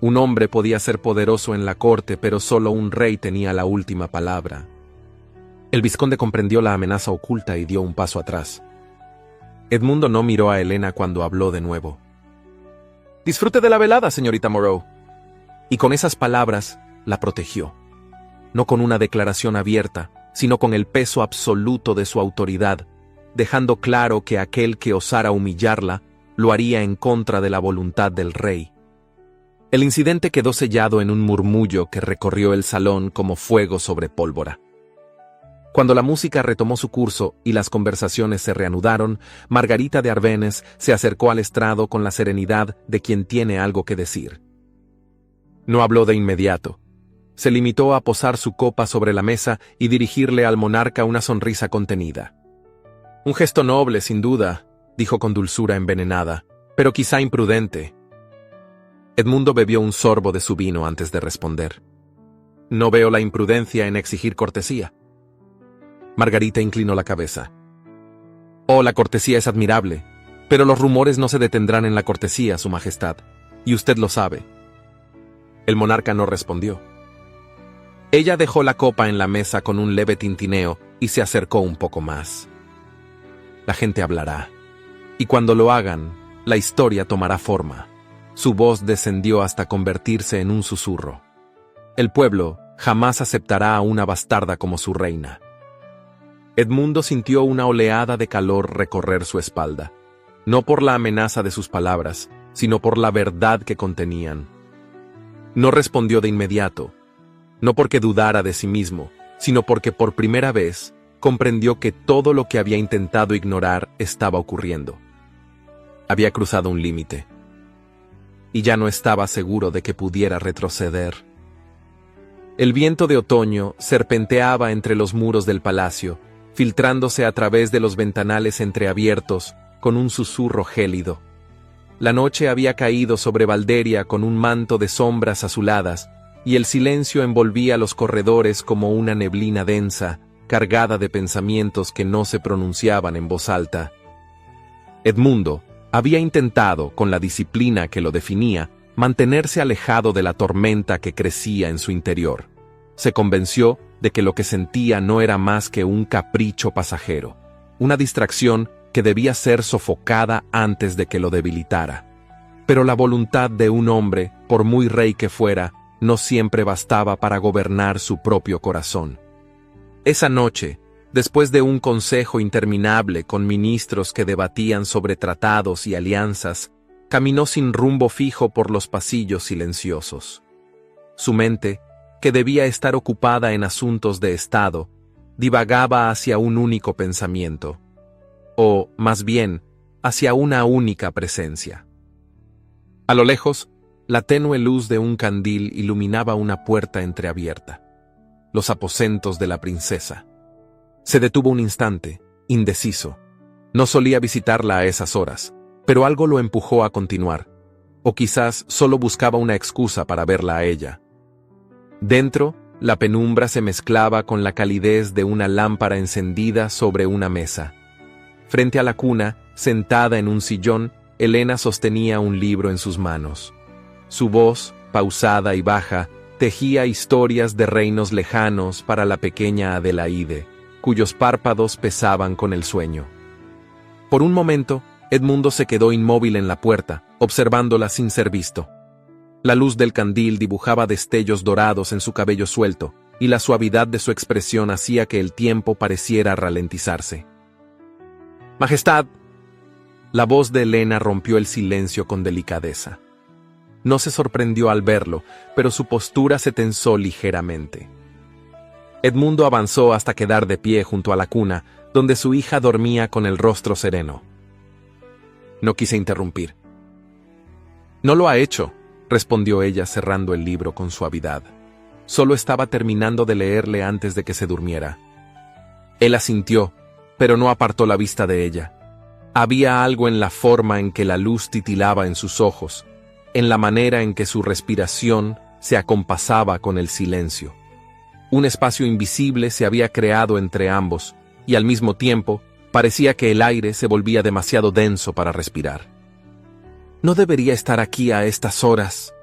Un hombre podía ser poderoso en la corte, pero solo un rey tenía la última palabra. El vizconde comprendió la amenaza oculta y dio un paso atrás. Edmundo no miró a Helena cuando habló de nuevo. «Disfrute de la velada, señorita Moreau». Y con esas palabras la protegió. No con una declaración abierta, sino con el peso absoluto de su autoridad, dejando claro que aquel que osara humillarla lo haría en contra de la voluntad del rey. El incidente quedó sellado en un murmullo que recorrió el salón como fuego sobre pólvora. Cuando la música retomó su curso y las conversaciones se reanudaron, Margarita de Arbennes se acercó al estrado con la serenidad de quien tiene algo que decir. No habló de inmediato. Se limitó a posar su copa sobre la mesa y dirigirle al monarca una sonrisa contenida. Un gesto noble, sin duda, dijo con dulzura envenenada, pero quizá imprudente. Edmundo bebió un sorbo de su vino antes de responder. No veo la imprudencia en exigir cortesía. Margarita inclinó la cabeza. Oh, la cortesía es admirable, pero los rumores no se detendrán en la cortesía, Su Majestad, y usted lo sabe. El monarca no respondió. Ella dejó la copa en la mesa con un leve tintineo y se acercó un poco más. La gente hablará, y cuando lo hagan, la historia tomará forma. Su voz descendió hasta convertirse en un susurro. El pueblo jamás aceptará a una bastarda como su reina. Edmundo sintió una oleada de calor recorrer su espalda, no por la amenaza de sus palabras, sino por la verdad que contenían. No respondió de inmediato, no porque dudara de sí mismo, sino porque por primera vez comprendió que todo lo que había intentado ignorar estaba ocurriendo. Había cruzado un límite, y ya no estaba seguro de que pudiera retroceder. El viento de otoño serpenteaba entre los muros del palacio, filtrándose a través de los ventanales entreabiertos con un susurro gélido. La noche había caído sobre Valderia con un manto de sombras azuladas, y el silencio envolvía los corredores como una neblina densa, cargada de pensamientos que no se pronunciaban en voz alta. Edmundo había intentado, con la disciplina que lo definía, mantenerse alejado de la tormenta que crecía en su interior. Se convenció de que lo que sentía no era más que un capricho pasajero, una distracción que debía ser sofocada antes de que lo debilitara. Pero la voluntad de un hombre, por muy rey que fuera, no siempre bastaba para gobernar su propio corazón. Esa noche, después de un consejo interminable con ministros que debatían sobre tratados y alianzas, caminó sin rumbo fijo por los pasillos silenciosos. Su mente, que debía estar ocupada en asuntos de Estado, divagaba hacia un único pensamiento, o, más bien, hacia una única presencia. A lo lejos, la tenue luz de un candil iluminaba una puerta entreabierta, los aposentos de la princesa. Se detuvo un instante, indeciso. No solía visitarla a esas horas, pero algo lo empujó a continuar, o quizás solo buscaba una excusa para verla a ella. Dentro, la penumbra se mezclaba con la calidez de una lámpara encendida sobre una mesa. Frente a la cuna, sentada en un sillón, Helena sostenía un libro en sus manos. Su voz, pausada y baja, tejía historias de reinos lejanos para la pequeña Adelaide, cuyos párpados pesaban con el sueño. Por un momento, Edmundo se quedó inmóvil en la puerta, observándola sin ser visto. La luz del candil dibujaba destellos dorados en su cabello suelto, y la suavidad de su expresión hacía que el tiempo pareciera ralentizarse. «Majestad». La voz de Helena rompió el silencio con delicadeza. No se sorprendió al verlo, pero su postura se tensó ligeramente. Edmundo avanzó hasta quedar de pie junto a la cuna, donde su hija dormía con el rostro sereno. No quise interrumpir. «No lo ha hecho», respondió ella cerrando el libro con suavidad. Solo estaba terminando de leerle antes de que se durmiera. Él asintió, pero no apartó la vista de ella. Había algo en la forma en que la luz titilaba en sus ojos, en la manera en que su respiración se acompasaba con el silencio. Un espacio invisible se había creado entre ambos, y al mismo tiempo parecía que el aire se volvía demasiado denso para respirar. «No debería estar aquí a estas horas»,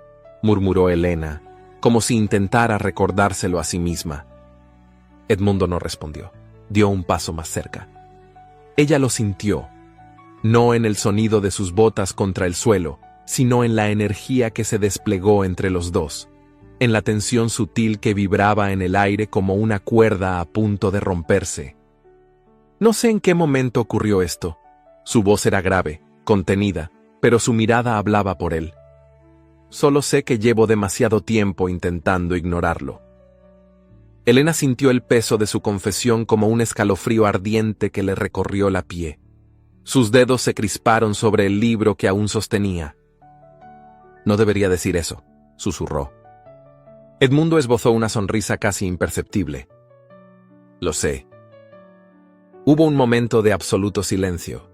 murmuró Helena, como si intentara recordárselo a sí misma. Edmundo no respondió. Dio un paso más cerca. Ella lo sintió, no en el sonido de sus botas contra el suelo, sino en la energía que se desplegó entre los dos, en la tensión sutil que vibraba en el aire como una cuerda a punto de romperse. No sé en qué momento ocurrió esto. Su voz era grave, contenida, pero su mirada hablaba por él. Solo sé que llevo demasiado tiempo intentando ignorarlo. Helena sintió el peso de su confesión como un escalofrío ardiente que le recorrió la piel. Sus dedos se crisparon sobre el libro que aún sostenía. «No debería decir eso», susurró. Edmundo esbozó una sonrisa casi imperceptible. «Lo sé». Hubo un momento de absoluto silencio.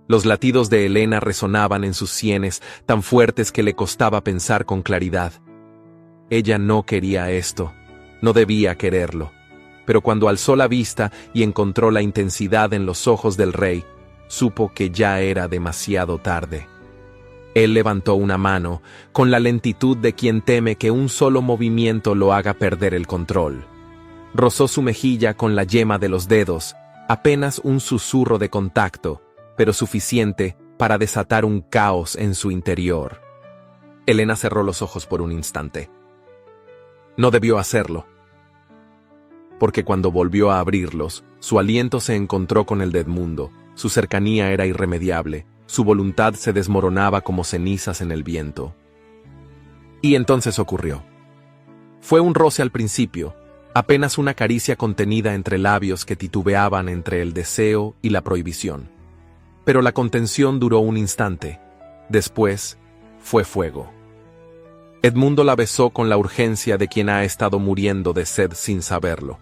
Los latidos de Helena resonaban en sus sienes, tan fuertes que le costaba pensar con claridad. Ella no quería esto, no debía quererlo. Pero cuando alzó la vista y encontró la intensidad en los ojos del rey, supo que ya era demasiado tarde. Él levantó una mano, con la lentitud de quien teme que un solo movimiento lo haga perder el control. Rozó su mejilla con la yema de los dedos, apenas un susurro de contacto, pero suficiente para desatar un caos en su interior. Helena cerró los ojos por un instante. No debió hacerlo, porque cuando volvió a abrirlos, su aliento se encontró con el de Edmundo, su cercanía era irremediable, su voluntad se desmoronaba como cenizas en el viento. Y entonces ocurrió. Fue un roce al principio, apenas una caricia contenida entre labios que titubeaban entre el deseo y la prohibición. Pero la contención duró un instante. Después, fue fuego. Edmundo la besó con la urgencia de quien ha estado muriendo de sed sin saberlo.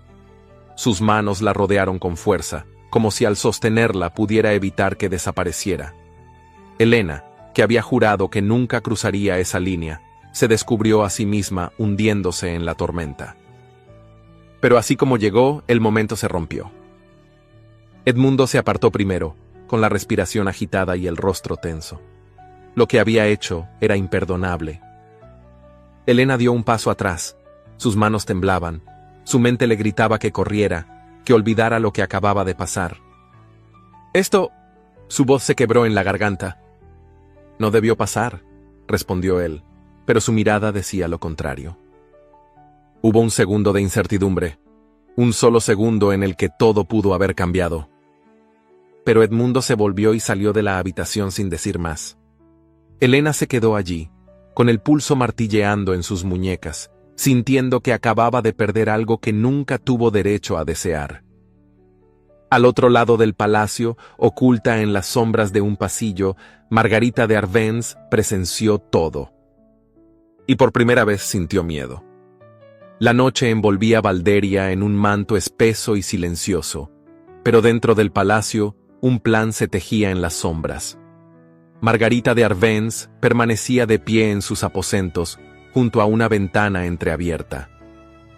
Sus manos la rodearon con fuerza, como si al sostenerla pudiera evitar que desapareciera. Helena, que había jurado que nunca cruzaría esa línea, se descubrió a sí misma hundiéndose en la tormenta. Pero así como llegó, el momento se rompió. Edmundo se apartó primero, con la respiración agitada y el rostro tenso. Lo que había hecho era imperdonable. Helena dio un paso atrás, sus manos temblaban, su mente le gritaba que corriera, que olvidara lo que acababa de pasar. Esto... Su voz se quebró en la garganta. No debió pasar, respondió él, pero su mirada decía lo contrario. Hubo un segundo de incertidumbre, un solo segundo en el que todo pudo haber cambiado. Pero Edmundo se volvió y salió de la habitación sin decir más. Helena se quedó allí, con el pulso martilleando en sus muñecas, sintiendo que acababa de perder algo que nunca tuvo derecho a desear. Al otro lado del palacio, oculta en las sombras de un pasillo, Margarita de Arbenz presenció todo. Y por primera vez sintió miedo. La noche envolvía a Valderia en un manto espeso y silencioso, pero dentro del palacio, un plan se tejía en las sombras. Margarita de Arbenz permanecía de pie en sus aposentos, junto a una ventana entreabierta.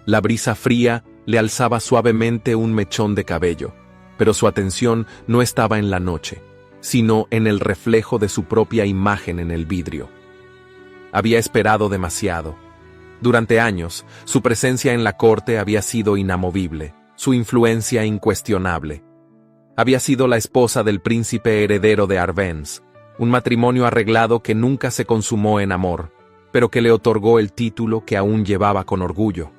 La brisa fría le alzaba suavemente un mechón de cabello, pero su atención no estaba en la noche, sino en el reflejo de su propia imagen en el vidrio. Había esperado demasiado. Durante años, su presencia en la corte había sido inamovible, su influencia incuestionable. Había sido la esposa del príncipe heredero de Arbenz, un matrimonio arreglado que nunca se consumó en amor, pero que le otorgó el título que aún llevaba con orgullo.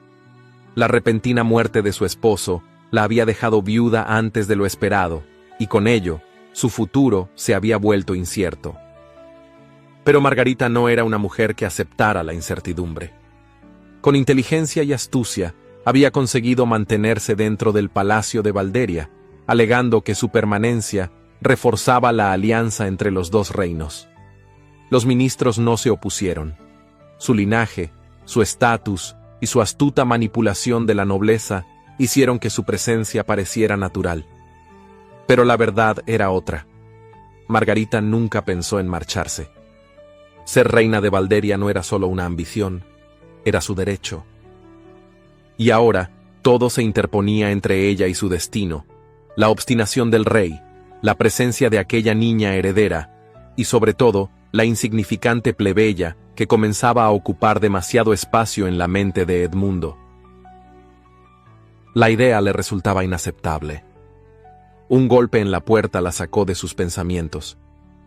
La repentina muerte de su esposo la había dejado viuda antes de lo esperado, y con ello, su futuro se había vuelto incierto. Pero Margarita no era una mujer que aceptara la incertidumbre. Con inteligencia y astucia, había conseguido mantenerse dentro del palacio de Valderia, alegando que su permanencia reforzaba la alianza entre los dos reinos. Los ministros no se opusieron. Su linaje, su estatus y su astuta manipulación de la nobleza hicieron que su presencia pareciera natural. Pero la verdad era otra. Margarita nunca pensó en marcharse. Ser reina de Valderia no era solo una ambición, era su derecho. Y ahora, todo se interponía entre ella y su destino, la obstinación del rey, la presencia de aquella niña heredera, y sobre todo, la insignificante plebeya que comenzaba a ocupar demasiado espacio en la mente de Edmundo. La idea le resultaba inaceptable. Un golpe en la puerta la sacó de sus pensamientos.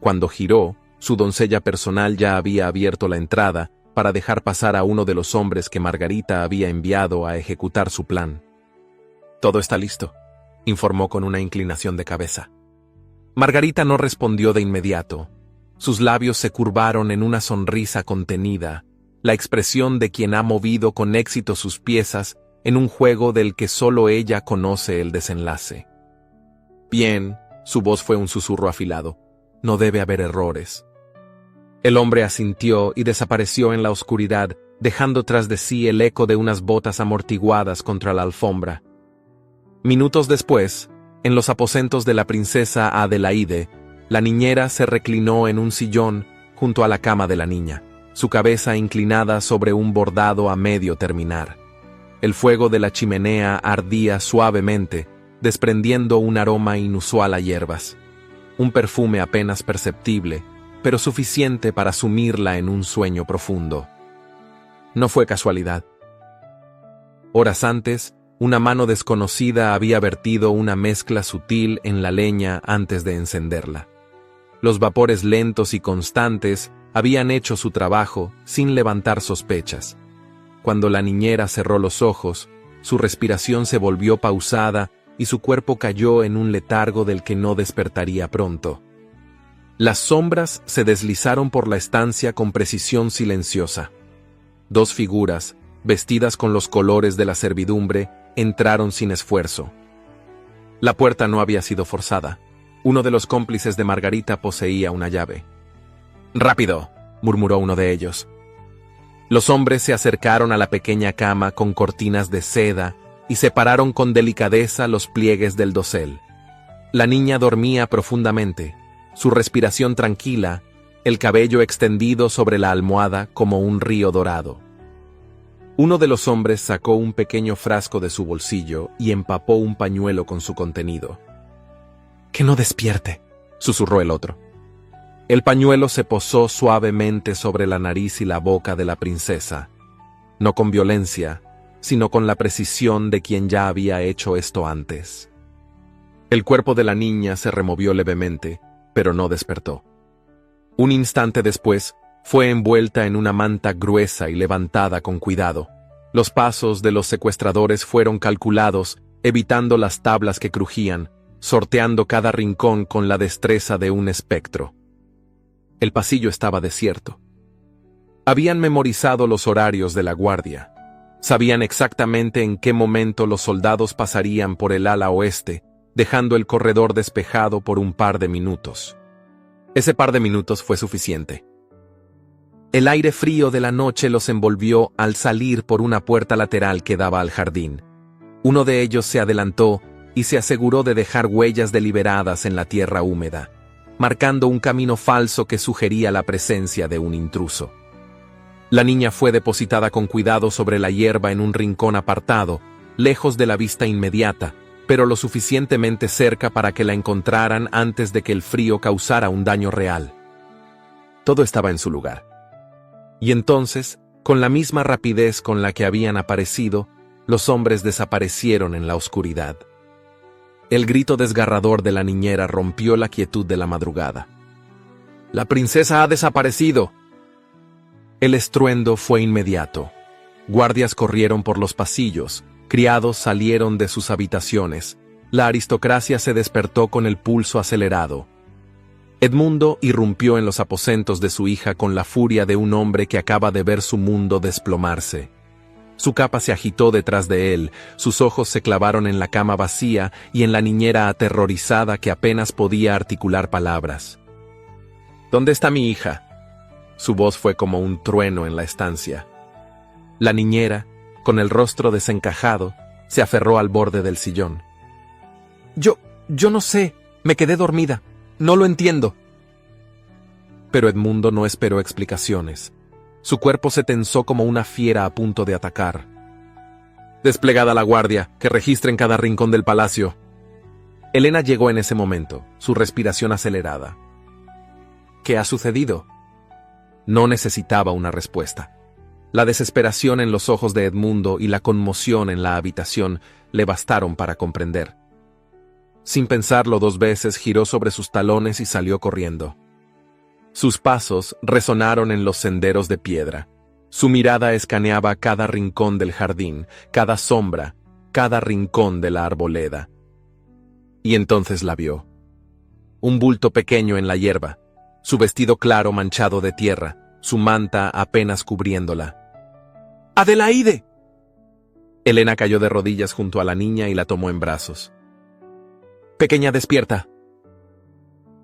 Cuando giró, su doncella personal ya había abierto la entrada para dejar pasar a uno de los hombres que Margarita había enviado a ejecutar su plan. «Todo está listo», informó con una inclinación de cabeza. Margarita no respondió de inmediato. Sus labios se curvaron en una sonrisa contenida, la expresión de quien ha movido con éxito sus piezas en un juego del que solo ella conoce el desenlace. «Bien», su voz fue un susurro afilado, «no debe haber errores». El hombre asintió y desapareció en la oscuridad, dejando tras de sí el eco de unas botas amortiguadas contra la alfombra. Minutos después, en los aposentos de la princesa Adelaide, La niñera se reclinó en un sillón junto a la cama de la niña, su cabeza inclinada sobre un bordado a medio terminar. El fuego de la chimenea ardía suavemente, desprendiendo un aroma inusual a hierbas. Un perfume apenas perceptible, pero suficiente para sumirla en un sueño profundo. No fue casualidad. Horas antes, una mano desconocida había vertido una mezcla sutil en la leña antes de encenderla. Los vapores lentos y constantes habían hecho su trabajo sin levantar sospechas. Cuando la niñera cerró los ojos, su respiración se volvió pausada y su cuerpo cayó en un letargo del que no despertaría pronto. Las sombras se deslizaron por la estancia con precisión silenciosa. Dos figuras, vestidas con los colores de la servidumbre, entraron sin esfuerzo. La puerta no había sido forzada. Uno de los cómplices de Margarita poseía una llave. «¡Rápido!», murmuró uno de ellos. Los hombres se acercaron a la pequeña cama con cortinas de seda y separaron con delicadeza los pliegues del dosel. La niña dormía profundamente, su respiración tranquila, el cabello extendido sobre la almohada como un río dorado. Uno de los hombres sacó un pequeño frasco de su bolsillo y empapó un pañuelo con su contenido. «Que no despierte», susurró el otro. El pañuelo se posó suavemente sobre la nariz y la boca de la princesa, no con violencia, sino con la precisión de quien ya había hecho esto antes. El cuerpo de la niña se removió levemente, pero no despertó. Un instante después, fue envuelta en una manta gruesa y levantada con cuidado. Los pasos de los secuestradores fueron calculados, evitando las tablas que crujían, sorteando cada rincón con la destreza de un espectro. El pasillo estaba desierto. Habían memorizado los horarios de la guardia. Sabían exactamente en qué momento los soldados pasarían por el ala oeste, dejando el corredor despejado por un par de minutos. Ese par de minutos fue suficiente. El aire frío de la noche los envolvió al salir por una puerta lateral que daba al jardín. Uno de ellos se adelantó y se aseguró de dejar huellas deliberadas en la tierra húmeda, marcando un camino falso que sugería la presencia de un intruso. La niña fue depositada con cuidado sobre la hierba en un rincón apartado, lejos de la vista inmediata, pero lo suficientemente cerca para que la encontraran antes de que el frío causara un daño real. Todo estaba en su lugar. Y entonces, con la misma rapidez con la que habían aparecido, los hombres desaparecieron en la oscuridad. El grito desgarrador de la niñera rompió la quietud de la madrugada. «¡La princesa ha desaparecido!». El estruendo fue inmediato. Guardias corrieron por los pasillos, criados salieron de sus habitaciones, la aristocracia se despertó con el pulso acelerado. Edmundo irrumpió en los aposentos de su hija con la furia de un hombre que acaba de ver su mundo desplomarse. Su capa se agitó detrás de él, sus ojos se clavaron en la cama vacía y en la niñera aterrorizada que apenas podía articular palabras. «¿Dónde está mi hija?». Su voz fue como un trueno en la estancia. La niñera, con el rostro desencajado, se aferró al borde del sillón. Yo no sé, me quedé dormida, no lo entiendo». Pero Edmundo no esperó explicaciones. Su cuerpo se tensó como una fiera a punto de atacar. «Desplegada la guardia, que registren cada rincón del palacio». Elena llegó en ese momento, su respiración acelerada. «¿Qué ha sucedido?». No necesitaba una respuesta. La desesperación en los ojos de Edmundo y la conmoción en la habitación le bastaron para comprender. Sin pensarlo 2 veces, giró sobre sus talones y salió corriendo. Sus pasos resonaron en los senderos de piedra. Su mirada escaneaba cada rincón del jardín, cada sombra, cada rincón de la arboleda. Y entonces la vio. Un bulto pequeño en la hierba, su vestido claro manchado de tierra, su manta apenas cubriéndola. «¡Adelaide!». Elena cayó de rodillas junto a la niña y la tomó en brazos. «Pequeña, despierta».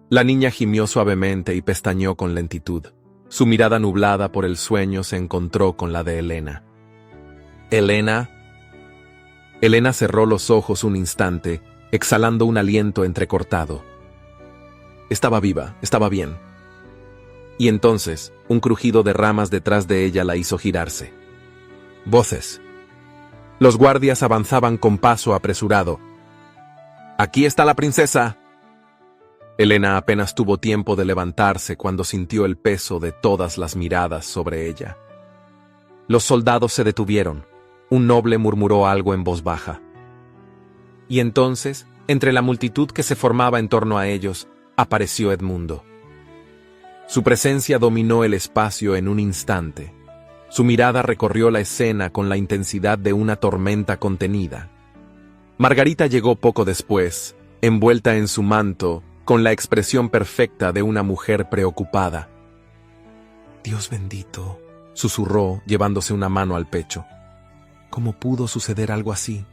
La niña gimió suavemente y pestañeó con lentitud. Su mirada nublada por el sueño se encontró con la de Elena. «¿Elena?». Elena cerró los ojos un instante, exhalando un aliento entrecortado. Estaba viva, estaba bien. Y entonces, un crujido de ramas detrás de ella la hizo girarse. Voces. Los guardias avanzaban con paso apresurado. ¡Aquí está la princesa! Elena apenas tuvo tiempo de levantarse cuando sintió el peso de todas las miradas sobre ella. Los soldados se detuvieron. Un noble murmuró algo en voz baja. Y entonces, entre la multitud que se formaba en torno a ellos, apareció Edmundo. Su presencia dominó el espacio en un instante. Su mirada recorrió la escena con la intensidad de una tormenta contenida. Margarita llegó poco después, envuelta en su manto, con la expresión perfecta de una mujer preocupada. «Dios bendito», susurró, llevándose una mano al pecho. «¿Cómo pudo suceder algo así?»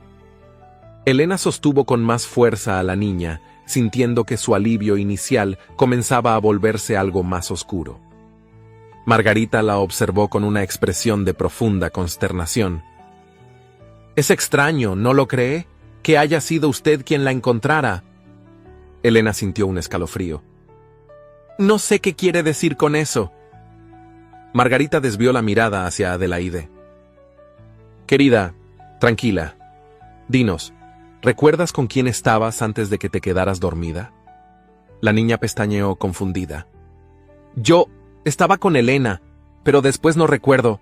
Elena sostuvo con más fuerza a la niña, sintiendo que su alivio inicial comenzaba a volverse algo más oscuro. Margarita la observó con una expresión de profunda consternación. «Es extraño, ¿no lo cree? Que haya sido usted quien la encontrara». Elena sintió un escalofrío. «No sé qué quiere decir con eso». Margarita desvió la mirada hacia Adelaide. «Querida, tranquila. Dinos, ¿recuerdas con quién estabas antes de que te quedaras dormida?» La niña pestañeó confundida. «Yo estaba con Elena, pero después no recuerdo».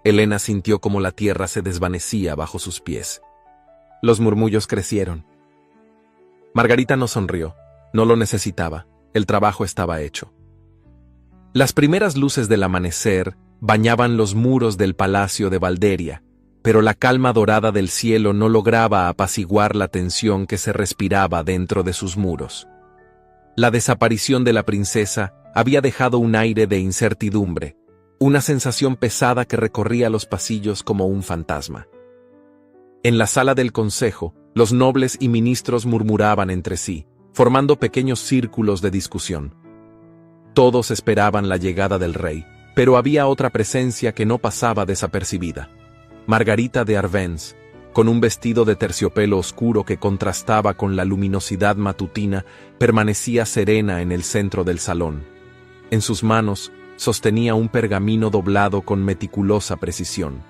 Elena sintió como la tierra se desvanecía bajo sus pies. Los murmullos crecieron. Margarita no sonrió. No lo necesitaba. El trabajo estaba hecho. Las primeras luces del amanecer bañaban los muros del palacio de Valderia, pero la calma dorada del cielo no lograba apaciguar la tensión que se respiraba dentro de sus muros. La desaparición de la princesa había dejado un aire de incertidumbre, una sensación pesada que recorría los pasillos como un fantasma. En la sala del consejo, los nobles y ministros murmuraban entre sí, formando pequeños círculos de discusión. Todos esperaban la llegada del rey, pero había otra presencia que no pasaba desapercibida. Margarita de Arbenz, con un vestido de terciopelo oscuro que contrastaba con la luminosidad matutina, permanecía serena en el centro del salón. En sus manos sostenía un pergamino doblado con meticulosa precisión.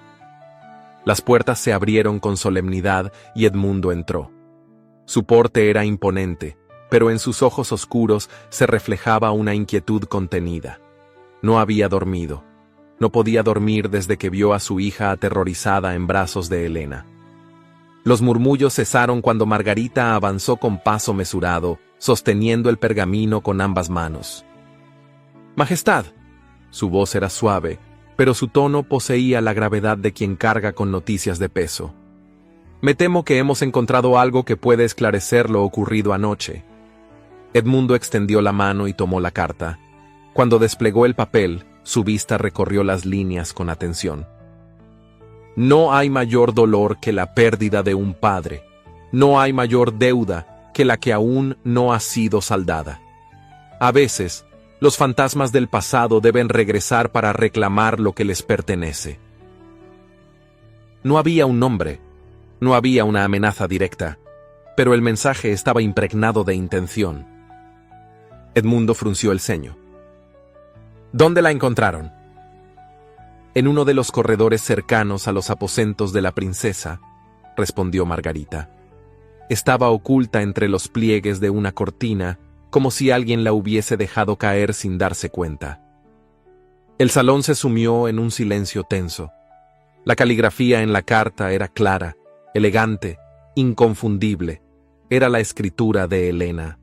Las puertas se abrieron con solemnidad y Edmundo entró. Su porte era imponente, pero en sus ojos oscuros se reflejaba una inquietud contenida. No había dormido. No podía dormir desde que vio a su hija aterrorizada en brazos de Elena. Los murmullos cesaron cuando Margarita avanzó con paso mesurado, sosteniendo el pergamino con ambas manos. «Majestad». Su voz era suave, pero su tono poseía la gravedad de quien carga con noticias de peso. «Me temo que hemos encontrado algo que puede esclarecer lo ocurrido anoche». Edmundo extendió la mano y tomó la carta. Cuando desplegó el papel, su vista recorrió las líneas con atención. «No hay mayor dolor que la pérdida de un padre. No hay mayor deuda que la que aún no ha sido saldada. A veces, los fantasmas del pasado deben regresar para reclamar lo que les pertenece». No había un nombre, no había una amenaza directa, pero el mensaje estaba impregnado de intención. Edmundo frunció el ceño. «¿Dónde la encontraron?» «En uno de los corredores cercanos a los aposentos de la princesa», respondió Margarita. Estaba oculta entre los pliegues de una cortina, como si alguien la hubiese dejado caer sin darse cuenta. El salón se sumió en un silencio tenso. La caligrafía en la carta era clara, elegante, inconfundible. Era la escritura de Elena.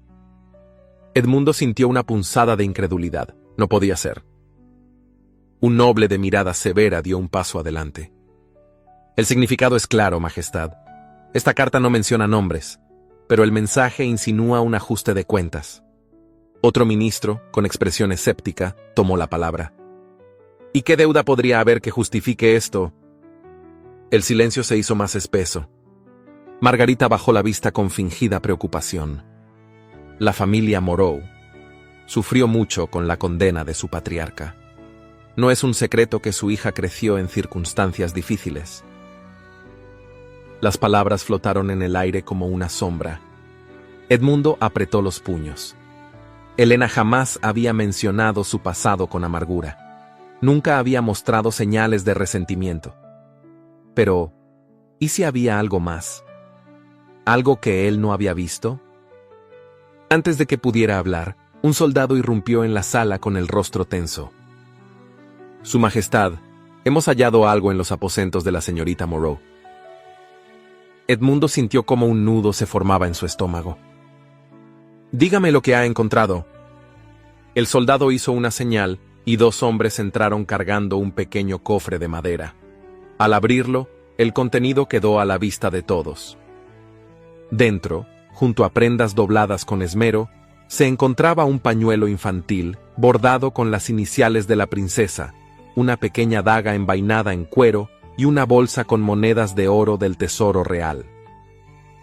Edmundo sintió una punzada de incredulidad. No podía ser. Un noble de mirada severa dio un paso adelante. «El significado es claro, Majestad. Esta carta no menciona nombres, pero el mensaje insinúa un ajuste de cuentas». Otro ministro, con expresión escéptica, tomó la palabra. «¿Y qué deuda podría haber que justifique esto?» El silencio se hizo más espeso. Margarita bajó la vista con fingida preocupación. La familia Moreau sufrió mucho con la condena de su patriarca. No es un secreto que su hija creció en circunstancias difíciles. Las palabras flotaron en el aire como una sombra. Edmundo apretó los puños. Elena jamás había mencionado su pasado con amargura. Nunca había mostrado señales de resentimiento. Pero, ¿y si había algo más? ¿Algo que él no había visto? Antes de que pudiera hablar, un soldado irrumpió en la sala con el rostro tenso. Su Majestad, hemos hallado algo en los aposentos de la señorita Moreau. Edmundo sintió como un nudo se formaba en su estómago. Dígame lo que ha encontrado. El soldado hizo una señal y 2 hombres entraron cargando un pequeño cofre de madera. Al abrirlo, el contenido quedó a la vista de todos. Dentro, junto a prendas dobladas con esmero, se encontraba un pañuelo infantil bordado con las iniciales de la princesa, una pequeña daga envainada en cuero y una bolsa con monedas de oro del tesoro real.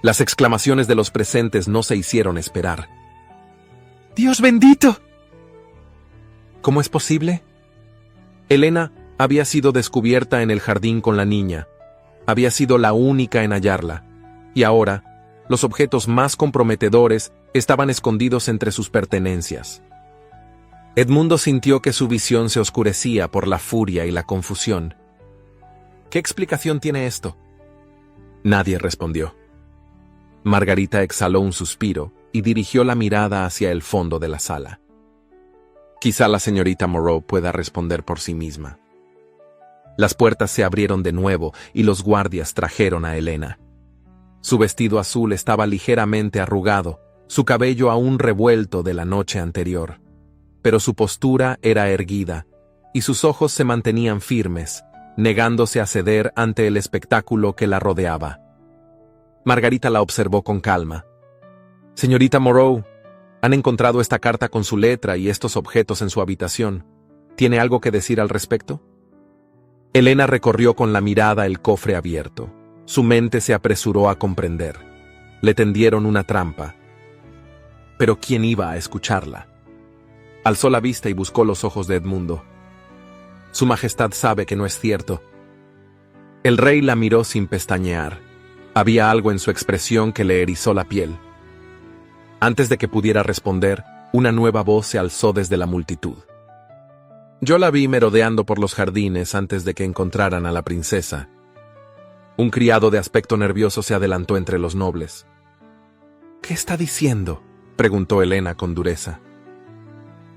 Las exclamaciones de los presentes no se hicieron esperar. ¡Dios bendito! ¿Cómo es posible? Elena había sido descubierta en el jardín con la niña. Había sido la única en hallarla. Y ahora, los objetos más comprometedores estaban escondidos entre sus pertenencias. Edmundo sintió que su visión se oscurecía por la furia y la confusión. ¿Qué explicación tiene esto? Nadie respondió. Margarita exhaló un suspiro y dirigió la mirada hacia el fondo de la sala. Quizá la señorita Moreau pueda responder por sí misma. Las puertas se abrieron de nuevo y los guardias trajeron a Elena. Su vestido azul estaba ligeramente arrugado, su cabello aún revuelto de la noche anterior. Pero su postura era erguida, y sus ojos se mantenían firmes, negándose a ceder ante el espectáculo que la rodeaba. Margarita la observó con calma. «Señorita Moreau, han encontrado esta carta con su letra y estos objetos en su habitación. ¿Tiene algo que decir al respecto?» Elena recorrió con la mirada el cofre abierto. Su mente se apresuró a comprender. Le tendieron una trampa. Pero ¿quién iba a escucharla? Alzó la vista y buscó los ojos de Edmundo. Su Majestad sabe que no es cierto. El rey la miró sin pestañear. Había algo en su expresión que le erizó la piel. Antes de que pudiera responder, una nueva voz se alzó desde la multitud. Yo la vi merodeando por los jardines antes de que encontraran a la princesa. Un criado de aspecto nervioso se adelantó entre los nobles. ¿Qué está diciendo?, preguntó Elena con dureza.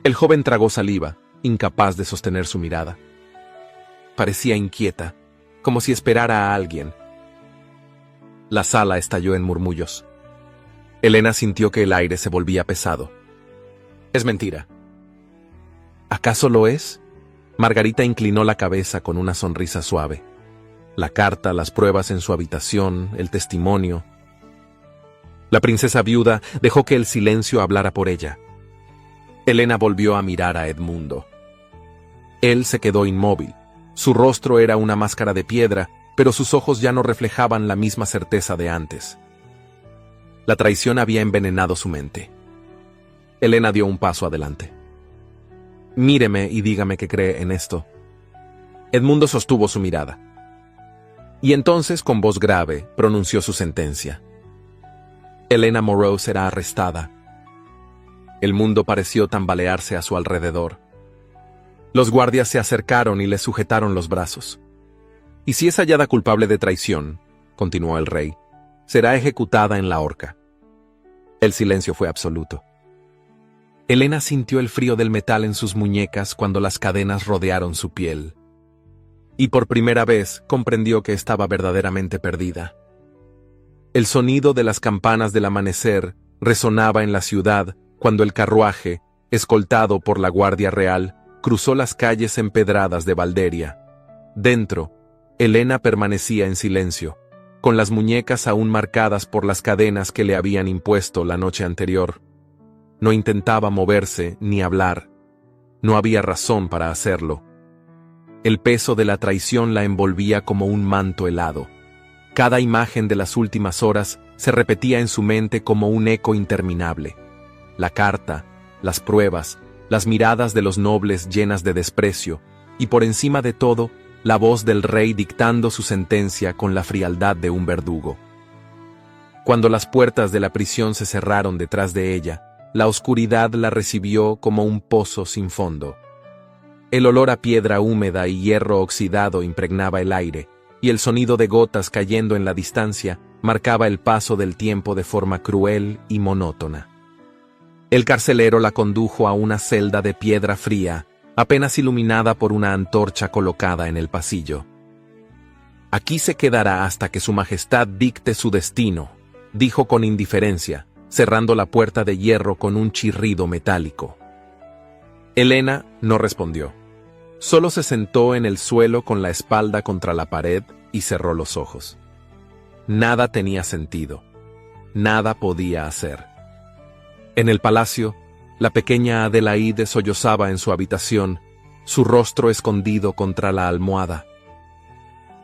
El joven tragó saliva, incapaz de sostener su mirada. Parecía inquieta, como si esperara a alguien. La sala estalló en murmullos. Elena sintió que el aire se volvía pesado. Es mentira. ¿Acaso lo es? Margarita inclinó la cabeza con una sonrisa suave. La carta, las pruebas en su habitación, el testimonio. La princesa viuda dejó que el silencio hablara por ella. Elena volvió a mirar a Edmundo. Él se quedó inmóvil. Su rostro era una máscara de piedra, pero sus ojos ya no reflejaban la misma certeza de antes. La traición había envenenado su mente. Elena dio un paso adelante. Míreme y dígame que cree en esto. Edmundo sostuvo su mirada. Y entonces, con voz grave, pronunció su sentencia. Elena Moreau será arrestada. El mundo pareció tambalearse a su alrededor. Los guardias se acercaron y le sujetaron los brazos. Y si es hallada culpable de traición, continuó el rey, será ejecutada en la horca. El silencio fue absoluto. Elena sintió el frío del metal en sus muñecas cuando las cadenas rodearon su piel. Y por primera vez comprendió que estaba verdaderamente perdida. El sonido de las campanas del amanecer resonaba en la ciudad cuando el carruaje, escoltado por la Guardia Real, cruzó las calles empedradas de Valderia. Dentro, Elena permanecía en silencio, con las muñecas aún marcadas por las cadenas que le habían impuesto la noche anterior. No intentaba moverse ni hablar. No había razón para hacerlo. El peso de la traición la envolvía como un manto helado. Cada imagen de las últimas horas se repetía en su mente como un eco interminable. La carta, las pruebas, las miradas de los nobles llenas de desprecio, y por encima de todo, la voz del rey dictando su sentencia con la frialdad de un verdugo. Cuando las puertas de la prisión se cerraron detrás de ella, la oscuridad la recibió como un pozo sin fondo. El olor a piedra húmeda y hierro oxidado impregnaba el aire, y el sonido de gotas cayendo en la distancia marcaba el paso del tiempo de forma cruel y monótona. El carcelero la condujo a una celda de piedra fría, apenas iluminada por una antorcha colocada en el pasillo. «Aquí se quedará hasta que su majestad dicte su destino», dijo con indiferencia, cerrando la puerta de hierro con un chirrido metálico. Elena no respondió. Solo se sentó en el suelo con la espalda contra la pared y cerró los ojos. Nada tenía sentido. Nada podía hacer. En el palacio, la pequeña Adelaide sollozaba en su habitación, su rostro escondido contra la almohada.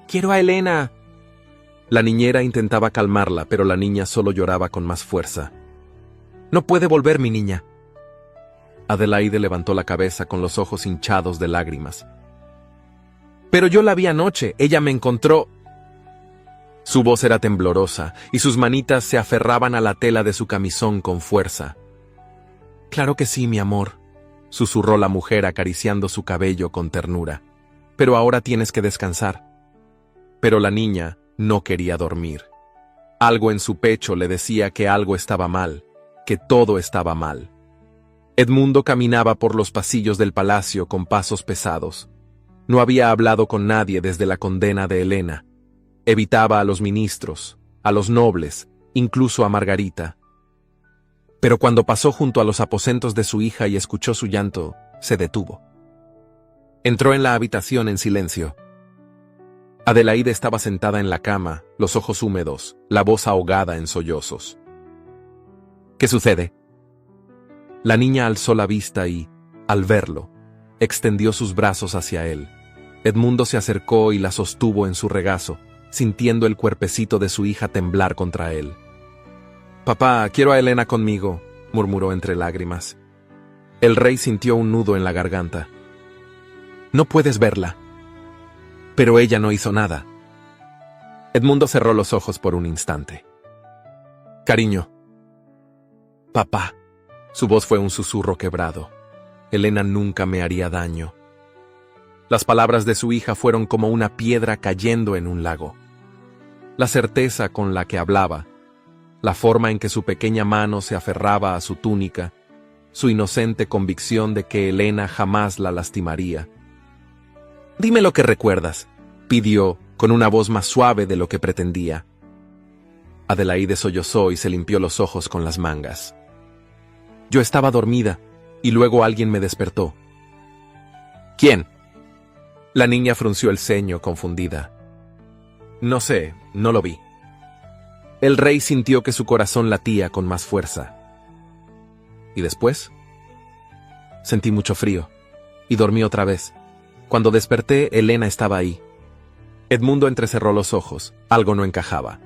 «¡Quiero a Elena!». La niñera intentaba calmarla, pero la niña solo lloraba con más fuerza. «No puede volver, mi niña». Adelaide levantó la cabeza con los ojos hinchados de lágrimas. «Pero yo la vi anoche, ella me encontró». Su voz era temblorosa, y sus manitas se aferraban a la tela de su camisón con fuerza. «Claro que sí, mi amor», susurró la mujer acariciando su cabello con ternura. «Pero ahora tienes que descansar». Pero la niña no quería dormir. Algo en su pecho le decía que algo estaba mal, que todo estaba mal. Edmundo caminaba por los pasillos del palacio con pasos pesados. No había hablado con nadie desde la condena de Elena. Evitaba a los ministros, a los nobles, incluso a Margarita. Pero cuando pasó junto a los aposentos de su hija y escuchó su llanto, se detuvo. Entró en la habitación en silencio. Adelaide estaba sentada en la cama, los ojos húmedos, la voz ahogada en sollozos. «¿Qué sucede?». La niña alzó la vista y, al verlo, extendió sus brazos hacia él. Edmundo se acercó y la sostuvo en su regazo, sintiendo el cuerpecito de su hija temblar contra él. «Papá, quiero a Elena conmigo», murmuró entre lágrimas. El rey sintió un nudo en la garganta. «No puedes verla». Pero ella no hizo nada. Edmundo cerró los ojos por un instante. «Cariño». «Papá». Su voz fue un susurro quebrado. «Elena nunca me haría daño». Las palabras de su hija fueron como una piedra cayendo en un lago. La certeza con la que hablaba, la forma en que su pequeña mano se aferraba a su túnica, su inocente convicción de que Elena jamás la lastimaría. «Dime lo que recuerdas», pidió, con una voz más suave de lo que pretendía. Adelaide sollozó y se limpió los ojos con las mangas. «Yo estaba dormida, y luego alguien me despertó». «¿Quién?». La niña frunció el ceño, confundida. «No sé, no lo vi». El rey sintió que su corazón latía con más fuerza. ¿Y después? Sentí mucho frío, y dormí otra vez. Cuando desperté, Elena estaba ahí. Edmundo entrecerró los ojos, algo no encajaba.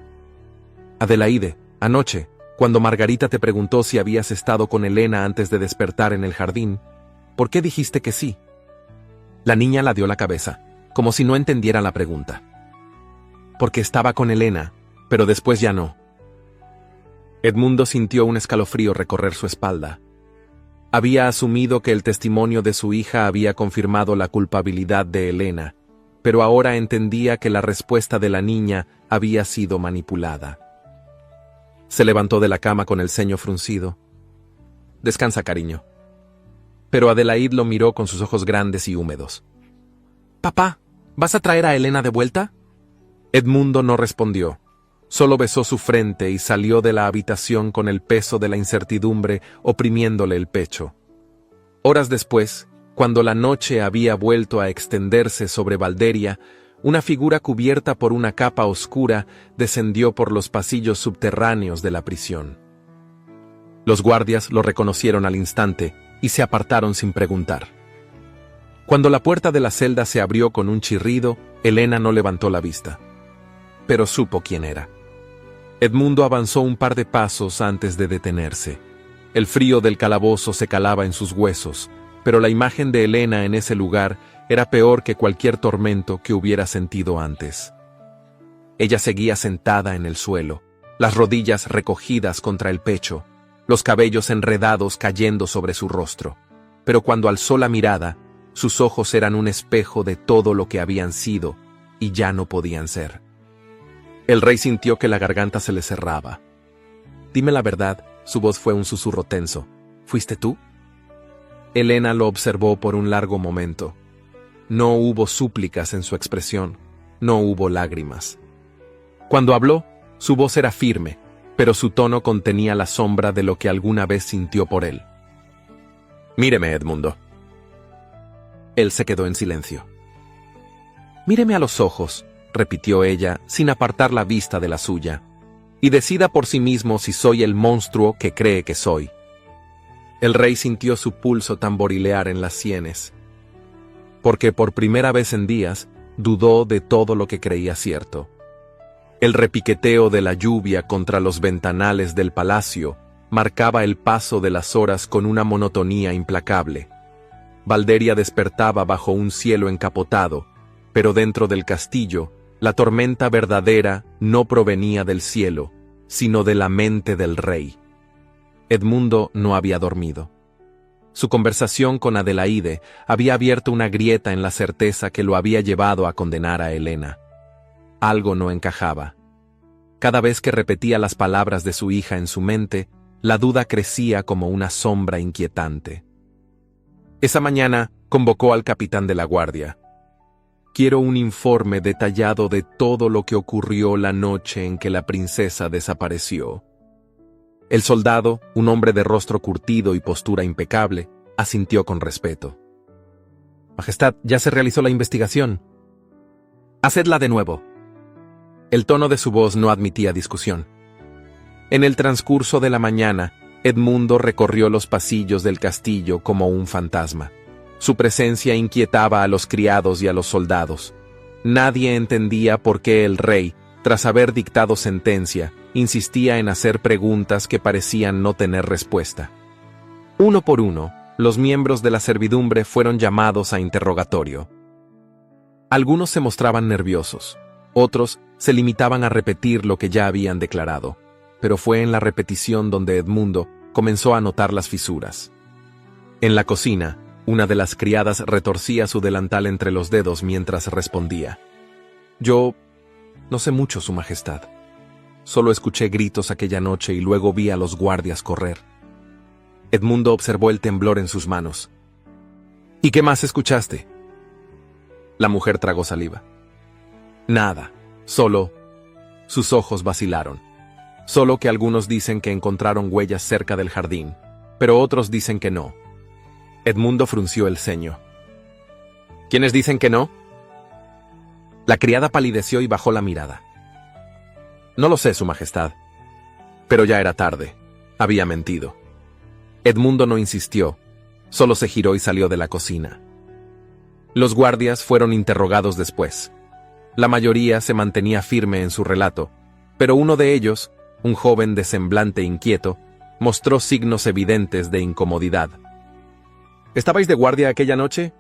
«Adelaide, anoche, cuando Margarita te preguntó si habías estado con Elena antes de despertar en el jardín, ¿por qué dijiste que sí?». La niña la dio la cabeza, como si no entendiera la pregunta. «Porque estaba con Elena, pero después ya no». Edmundo sintió un escalofrío recorrer su espalda. Había asumido que el testimonio de su hija había confirmado la culpabilidad de Elena, pero ahora entendía que la respuesta de la niña había sido manipulada. Se levantó de la cama con el ceño fruncido. «Descansa, cariño». Pero Adelaide lo miró con sus ojos grandes y húmedos. «Papá, ¿vas a traer a Elena de vuelta?». Edmundo no respondió. Solo besó su frente y salió de la habitación con el peso de la incertidumbre oprimiéndole el pecho. Horas después, cuando la noche había vuelto a extenderse sobre Valderia, una figura cubierta por una capa oscura descendió por los pasillos subterráneos de la prisión. Los guardias lo reconocieron al instante y se apartaron sin preguntar. Cuando la puerta de la celda se abrió con un chirrido, Elena no levantó la vista. Pero supo quién era. Edmundo avanzó un par de pasos antes de detenerse. El frío del calabozo se calaba en sus huesos, pero la imagen de Elena en ese lugar era peor que cualquier tormento que hubiera sentido antes. Ella seguía sentada en el suelo, las rodillas recogidas contra el pecho, los cabellos enredados cayendo sobre su rostro. Pero cuando alzó la mirada, sus ojos eran un espejo de todo lo que habían sido y ya no podían ser. El rey sintió que la garganta se le cerraba. «Dime la verdad», su voz fue un susurro tenso. «¿Fuiste tú?» Helena lo observó por un largo momento. No hubo súplicas en su expresión, no hubo lágrimas. Cuando habló, su voz era firme, pero su tono contenía la sombra de lo que alguna vez sintió por él. «Míreme, Edmundo». Él se quedó en silencio. «Míreme a los ojos», repitió ella, sin apartar la vista de la suya, «y decida por sí mismo si soy el monstruo que cree que soy». El rey sintió su pulso tamborilear en las sienes, porque por primera vez en días dudó de todo lo que creía cierto. El repiqueteo de la lluvia contra los ventanales del palacio marcaba el paso de las horas con una monotonía implacable. Valderia despertaba bajo un cielo encapotado, pero dentro del castillo, la tormenta verdadera no provenía del cielo, sino de la mente del rey. Edmundo no había dormido. Su conversación con Adelaide había abierto una grieta en la certeza que lo había llevado a condenar a Helena. Algo no encajaba. Cada vez que repetía las palabras de su hija en su mente, la duda crecía como una sombra inquietante. Esa mañana convocó al capitán de la guardia. «Quiero un informe detallado de todo lo que ocurrió la noche en que la princesa desapareció». El soldado, un hombre de rostro curtido y postura impecable, asintió con respeto. «Majestad, ya se realizó la investigación». «Hacedla de nuevo». El tono de su voz no admitía discusión. En el transcurso de la mañana, Edmundo recorrió los pasillos del castillo como un fantasma. Su presencia inquietaba a los criados y a los soldados. Nadie entendía por qué el rey, tras haber dictado sentencia, insistía en hacer preguntas que parecían no tener respuesta. Uno por uno, los miembros de la servidumbre fueron llamados a interrogatorio. Algunos se mostraban nerviosos, otros se limitaban a repetir lo que ya habían declarado, pero fue en la repetición donde Edmundo comenzó a notar las fisuras. En la cocina, una de las criadas retorcía su delantal entre los dedos mientras respondía. «Yo no sé mucho, Su Majestad. Solo escuché gritos aquella noche y luego vi a los guardias correr». Edmundo observó el temblor en sus manos. «¿Y qué más escuchaste?» La mujer tragó saliva. «Nada, solo...» Sus ojos vacilaron. «Solo que algunos dicen que encontraron huellas cerca del jardín, pero otros dicen que no». Edmundo frunció el ceño. «¿Quiénes dicen que no?» La criada palideció y bajó la mirada. «No lo sé, Su Majestad». Pero ya era tarde. Había mentido. Edmundo no insistió, solo se giró y salió de la cocina. Los guardias fueron interrogados después. La mayoría se mantenía firme en su relato, pero uno de ellos, un joven de semblante inquieto, mostró signos evidentes de incomodidad. «¿Estabais de guardia aquella noche?»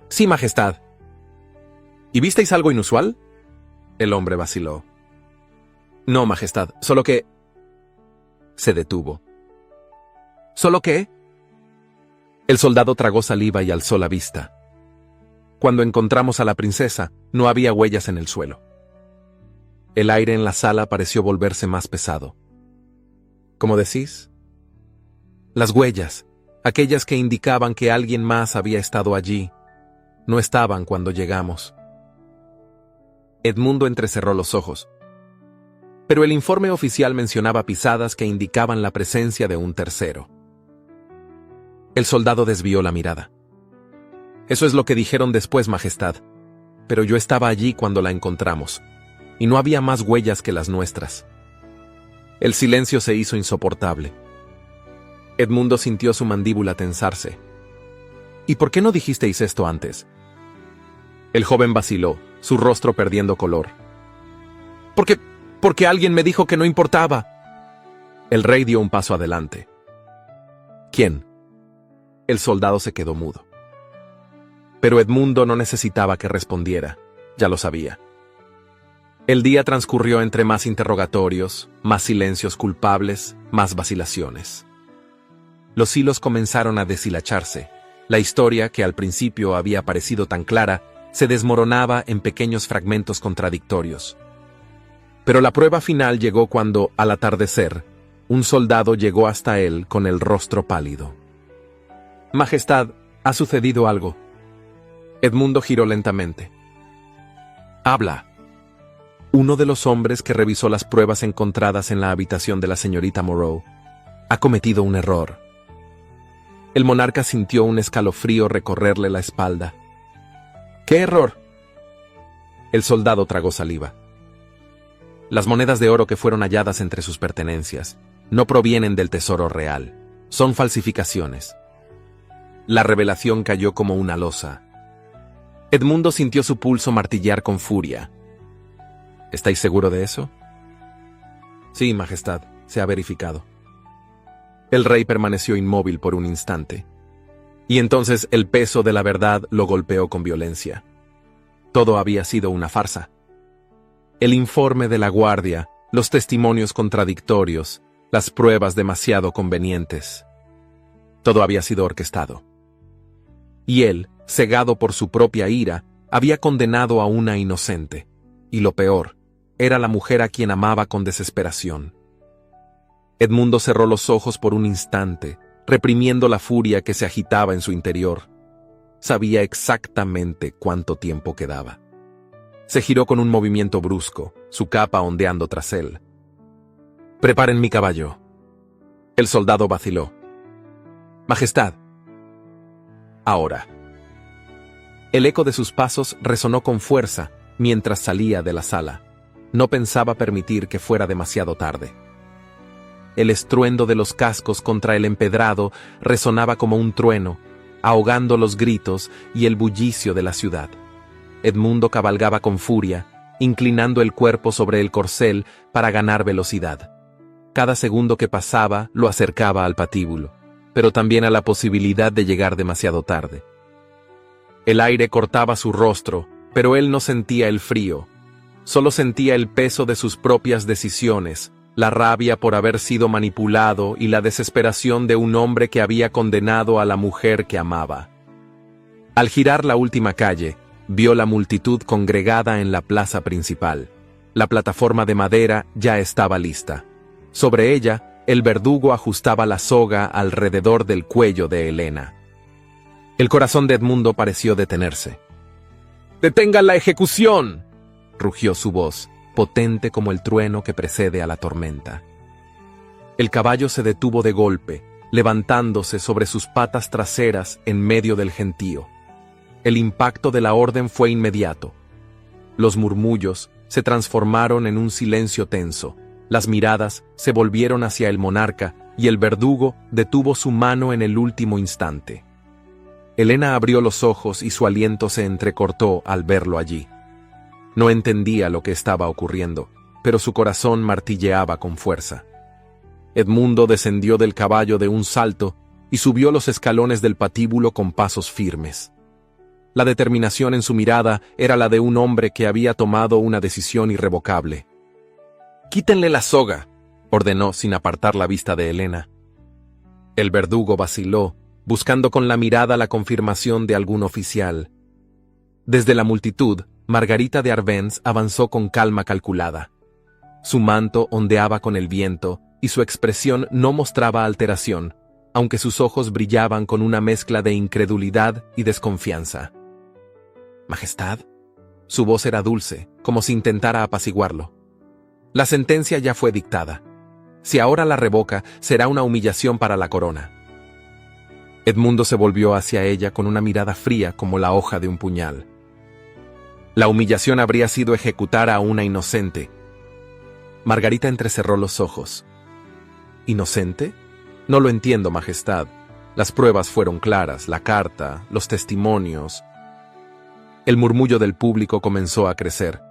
«Sí, Majestad». «¿Y visteis algo inusual?» El hombre vaciló. «No, Majestad, solo que...» Se detuvo. «¿Solo qué?» El soldado tragó saliva y alzó la vista. «Cuando encontramos a la princesa, no había huellas en el suelo». El aire en la sala pareció volverse más pesado. «¿Cómo decís?» «Las huellas, aquellas que indicaban que alguien más había estado allí, no estaban cuando llegamos». Edmundo entrecerró los ojos. Pero el informe oficial mencionaba pisadas que indicaban la presencia de un tercero. El soldado desvió la mirada. «Eso es lo que dijeron después, Majestad, pero yo estaba allí cuando la encontramos, y no había más huellas que las nuestras». El silencio se hizo insoportable. Edmundo sintió su mandíbula tensarse. «¿Y por qué no dijisteis esto antes?» El joven vaciló, su rostro perdiendo color. Porque alguien me dijo que no importaba». El rey dio un paso adelante. «¿Quién?» El soldado se quedó mudo. Pero Edmundo no necesitaba que respondiera, ya lo sabía. El día transcurrió entre más interrogatorios, más silencios culpables, más vacilaciones. Los hilos comenzaron a deshilacharse. La historia, que al principio había parecido tan clara, se desmoronaba en pequeños fragmentos contradictorios. Pero la prueba final llegó cuando, al atardecer, un soldado llegó hasta él con el rostro pálido. «Majestad, ha sucedido algo». Edmundo giró lentamente. «Habla». Uno de los hombres que revisó las pruebas encontradas en la habitación de la señorita Moreau ha cometido un error. El monarca sintió un escalofrío recorrerle la espalda. «¿Qué error?». El soldado tragó saliva. Las monedas de oro que fueron halladas entre sus pertenencias no provienen del tesoro real, son falsificaciones. La revelación cayó como una losa. Edmundo sintió su pulso martillear con furia. ¿Estáis seguro de eso? Sí, Majestad, se ha verificado. El rey permaneció inmóvil por un instante. Y entonces el peso de la verdad lo golpeó con violencia. Todo había sido una farsa. El informe de la guardia, los testimonios contradictorios, las pruebas demasiado convenientes. Todo había sido orquestado. Y él, cegado por su propia ira, había condenado a una inocente. Y lo peor, era la mujer a quien amaba con desesperación. Edmundo cerró los ojos por un instante, reprimiendo la furia que se agitaba en su interior. Sabía exactamente cuánto tiempo quedaba. Se giró con un movimiento brusco, su capa ondeando tras él. «Preparen mi caballo». El soldado vaciló. «Majestad». «Ahora». El eco de sus pasos resonó con fuerza mientras salía de la sala. No pensaba permitir que fuera demasiado tarde. El estruendo de los cascos contra el empedrado resonaba como un trueno, ahogando los gritos y el bullicio de la ciudad. Edmundo cabalgaba con furia, inclinando el cuerpo sobre el corcel para ganar velocidad. Cada segundo que pasaba lo acercaba al patíbulo, pero también a la posibilidad de llegar demasiado tarde. El aire cortaba su rostro, pero él no sentía el frío. Solo sentía el peso de sus propias decisiones, la rabia por haber sido manipulado y la desesperación de un hombre que había condenado a la mujer que amaba. Al girar la última calle, vio la multitud congregada en la plaza principal. La plataforma de madera ya estaba lista. Sobre ella, el verdugo ajustaba la soga alrededor del cuello de Helena. El corazón de Edmundo pareció detenerse. «¡Detengan la ejecución!», rugió su voz, potente como el trueno que precede a la tormenta. El caballo se detuvo de golpe, levantándose sobre sus patas traseras en medio del gentío. El impacto de la orden fue inmediato. Los murmullos se transformaron en un silencio tenso, las miradas se volvieron hacia el monarca y el verdugo detuvo su mano en el último instante. Helena abrió los ojos y su aliento se entrecortó al verlo allí. No entendía lo que estaba ocurriendo, pero su corazón martilleaba con fuerza. Edmundo descendió del caballo de un salto y subió los escalones del patíbulo con pasos firmes. La determinación en su mirada era la de un hombre que había tomado una decisión irrevocable. «Quítenle la soga», ordenó sin apartar la vista de Helena. El verdugo vaciló, buscando con la mirada la confirmación de algún oficial. Desde la multitud, Margarita de Arbenz avanzó con calma calculada. Su manto ondeaba con el viento y su expresión no mostraba alteración, aunque sus ojos brillaban con una mezcla de incredulidad y desconfianza. «Majestad». Su voz era dulce, como si intentara apaciguarlo. La sentencia ya fue dictada. Si ahora la revoca, será una humillación para la corona. Edmundo se volvió hacia ella con una mirada fría como la hoja de un puñal. La humillación habría sido ejecutar a una inocente. Margarita entrecerró los ojos. ¿Inocente? No lo entiendo, Majestad. Las pruebas fueron claras, la carta, los testimonios. El murmullo del público comenzó a crecer.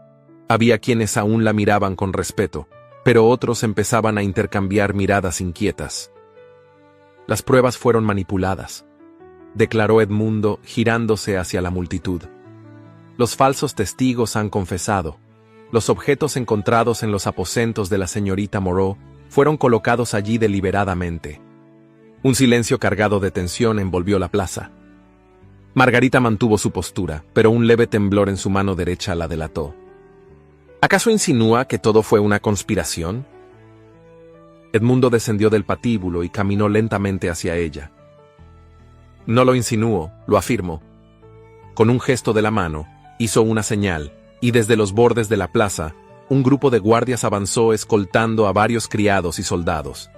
Había quienes aún la miraban con respeto, pero otros empezaban a intercambiar miradas inquietas. Las pruebas fueron manipuladas, declaró Edmundo girándose hacia la multitud. Los falsos testigos han confesado. los objetos encontrados en los aposentos de la señorita Moreau fueron colocados allí deliberadamente. Un silencio cargado de tensión envolvió la plaza. Margarita mantuvo su postura, pero un leve temblor en su mano derecha la delató. ¿Acaso insinúa que todo fue una conspiración? Edmundo descendió del patíbulo y caminó lentamente hacia ella. No lo insinúo, lo afirmo. Con un gesto de la mano, hizo una señal, y desde los bordes de la plaza, un grupo de guardias avanzó escoltando a varios criados y soldados.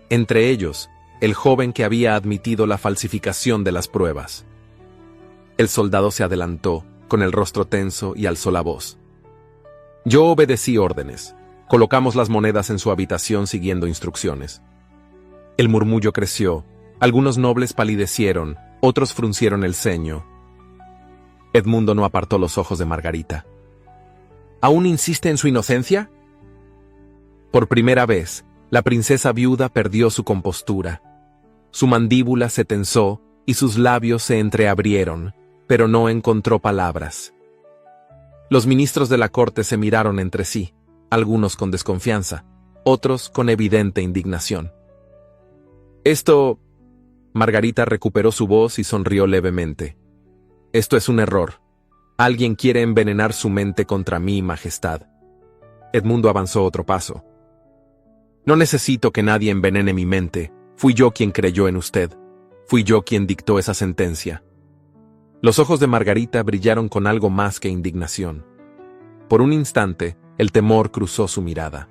Entre ellos, el joven que había admitido la falsificación de las pruebas. El soldado se adelantó, con el rostro tenso, y alzó la voz. Yo obedecí órdenes. Colocamos las monedas en su habitación siguiendo instrucciones. El murmullo creció, algunos nobles palidecieron, otros fruncieron el ceño. Edmundo no apartó los ojos de Margarita. ¿Aún insiste en su inocencia? Por primera vez, la princesa viuda perdió su compostura. Su mandíbula se tensó y sus labios se entreabrieron, pero no encontró palabras. Los ministros de la corte se miraron entre sí, algunos con desconfianza, otros con evidente indignación. Esto... Margarita recuperó su voz y sonrió levemente. Esto es un error. Alguien quiere envenenar su mente contra mí, Majestad. Edmundo avanzó otro paso. No necesito que nadie envenene mi mente. Fui yo quien creyó en usted. Fui yo quien dictó esa sentencia. Los ojos de Margarita brillaron con algo más que indignación. Por un instante, el temor cruzó su mirada.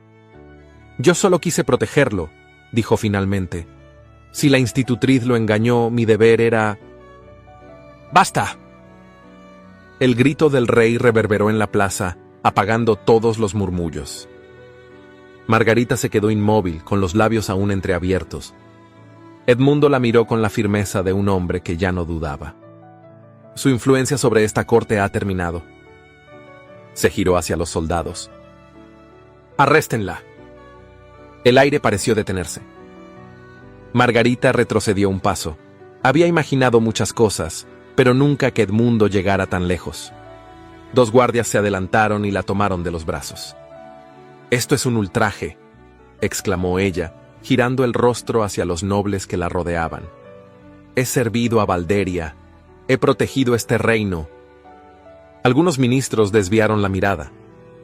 Yo solo quise protegerlo, dijo finalmente. Si la institutriz lo engañó, mi deber era... ¡Basta! El grito del rey reverberó en la plaza, apagando todos los murmullos. Margarita se quedó inmóvil, con los labios aún entreabiertos. Edmundo la miró con la firmeza de un hombre que ya no dudaba. Su influencia sobre esta corte ha terminado. Se giró hacia los soldados. ¡Arréstenla! El aire pareció detenerse. Margarita retrocedió un paso. Había imaginado muchas cosas, pero nunca que Edmundo llegara tan lejos. Dos guardias se adelantaron y la tomaron de los brazos. «Esto es un ultraje», exclamó ella, girando el rostro hacia los nobles que la rodeaban. «He servido a Valderia. He protegido este reino». Algunos ministros desviaron la mirada.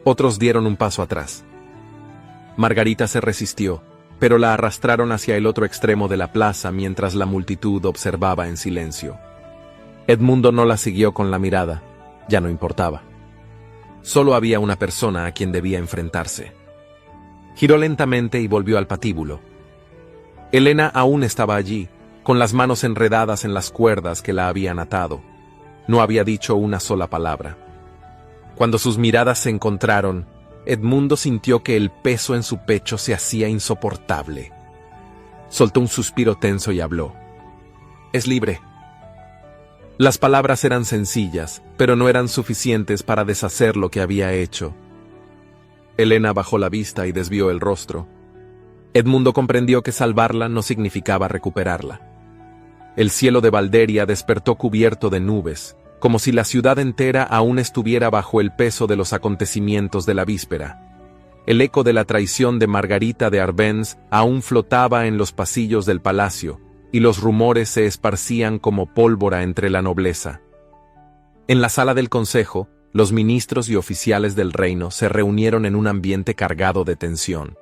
Otros dieron un paso atrás. Margarita se resistió, pero la arrastraron hacia el otro extremo de la plaza mientras la multitud observaba en silencio. Edmundo no la siguió con la mirada. Ya no importaba. Solo había una persona a quien debía enfrentarse. Giró lentamente y volvió al patíbulo. Helena aún estaba allí, con las manos enredadas en las cuerdas que la habían atado. No había dicho una sola palabra. Cuando sus miradas se encontraron, Edmundo sintió que el peso en su pecho se hacía insoportable. Soltó un suspiro tenso y habló. «Es libre». Las palabras eran sencillas, pero no eran suficientes para deshacer lo que había hecho. Helena bajó la vista y desvió el rostro. Edmundo comprendió que salvarla no significaba recuperarla. El cielo de Valderia despertó cubierto de nubes, como si la ciudad entera aún estuviera bajo el peso de los acontecimientos de la víspera. El eco de la traición de Margarita de Arbenz aún flotaba en los pasillos del palacio, y los rumores se esparcían como pólvora entre la nobleza. En la sala del consejo, los ministros y oficiales del reino se reunieron en un ambiente cargado de tensión.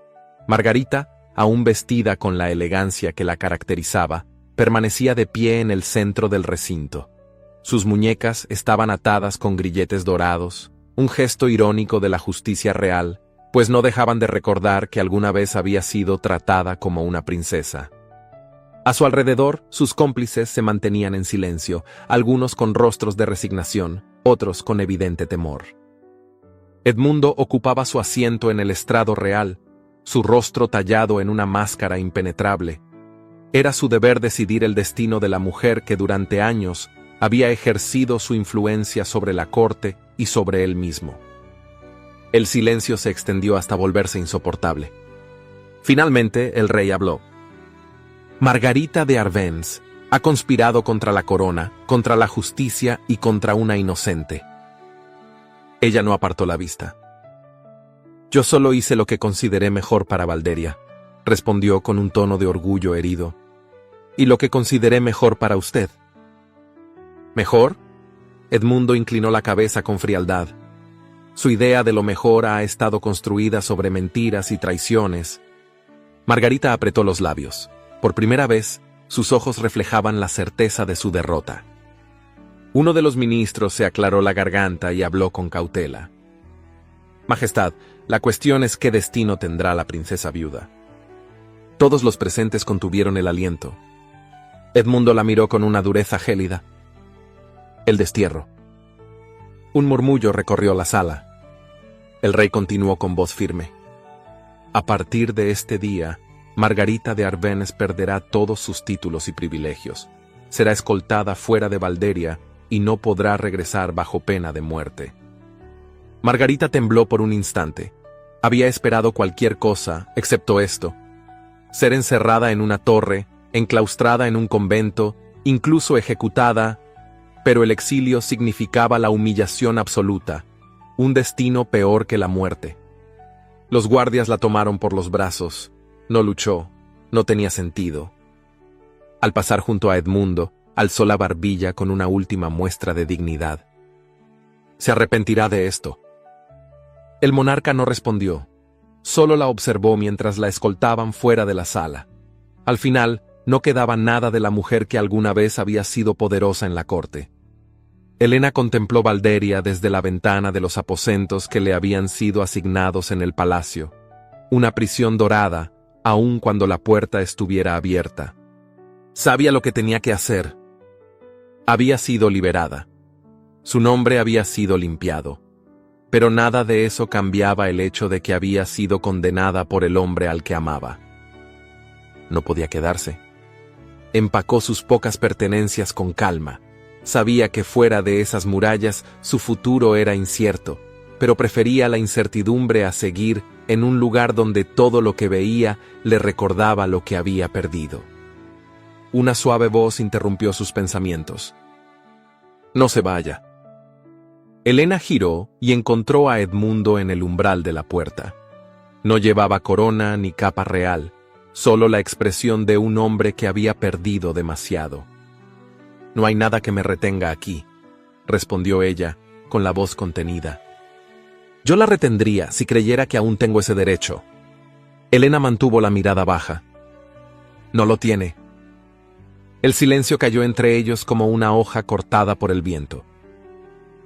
Margarita, aún vestida con la elegancia que la caracterizaba, permanecía de pie en el centro del recinto. Sus muñecas estaban atadas con grilletes dorados, un gesto irónico de la justicia real, pues no dejaban de recordar que alguna vez había sido tratada como una princesa. A su alrededor, sus cómplices se mantenían en silencio, algunos con rostros de resignación, otros con evidente temor. Edmundo ocupaba su asiento en el estrado real, su rostro tallado en una máscara impenetrable. Era su deber decidir el destino de la mujer que durante años había ejercido su influencia sobre la corte y sobre él mismo. El silencio se extendió hasta volverse insoportable. Finalmente, el rey habló. Margarita de Arbenz ha conspirado contra la corona, contra la justicia y contra una inocente. Ella no apartó la vista. Yo solo hice lo que consideré mejor para Valderia, respondió con un tono de orgullo herido. ¿Y lo que consideré mejor para usted? ¿Mejor? Edmundo inclinó la cabeza con frialdad. Su idea de lo mejor ha estado construida sobre mentiras y traiciones. Margarita apretó los labios. Por primera vez, sus ojos reflejaban la certeza de su derrota. Uno de los ministros se aclaró la garganta y habló con cautela. Majestad, la cuestión es qué destino tendrá la princesa viuda. Todos los presentes contuvieron el aliento. Edmundo la miró con una dureza gélida. El destierro. Un murmullo recorrió la sala. El rey continuó con voz firme. A partir de este día, Margarita de Arbennes perderá todos sus títulos y privilegios. Será escoltada fuera de Valderia y no podrá regresar bajo pena de muerte. Margarita tembló por un instante. Había esperado cualquier cosa, excepto esto. Ser encerrada en una torre, enclaustrada en un convento, incluso ejecutada, pero el exilio significaba la humillación absoluta, un destino peor que la muerte. Los guardias la tomaron por los brazos. No luchó, no tenía sentido. Al pasar junto a Edmundo, alzó la barbilla con una última muestra de dignidad. ¿Se arrepentirá de esto? El monarca no respondió. Solo la observó mientras la escoltaban fuera de la sala. Al final, no quedaba nada de la mujer que alguna vez había sido poderosa en la corte. Helena contempló Valderia desde la ventana de los aposentos que le habían sido asignados en el palacio. Una prisión dorada, aun cuando la puerta estuviera abierta. Sabía lo que tenía que hacer. Había sido liberada. Su nombre había sido limpiado. Pero nada de eso cambiaba el hecho de que había sido condenada por el hombre al que amaba. No podía quedarse. Empacó sus pocas pertenencias con calma. Sabía que fuera de esas murallas su futuro era incierto, pero prefería la incertidumbre a seguir en un lugar donde todo lo que veía le recordaba lo que había perdido. Una suave voz interrumpió sus pensamientos. «No se vaya». Helena giró y encontró a Edmundo en el umbral de la puerta. No llevaba corona ni capa real, solo la expresión de un hombre que había perdido demasiado. «No hay nada que me retenga aquí», respondió ella, con la voz contenida. «Yo la retendría si creyera que aún tengo ese derecho». Helena mantuvo la mirada baja. «No lo tiene». El silencio cayó entre ellos como una hoja cortada por el viento.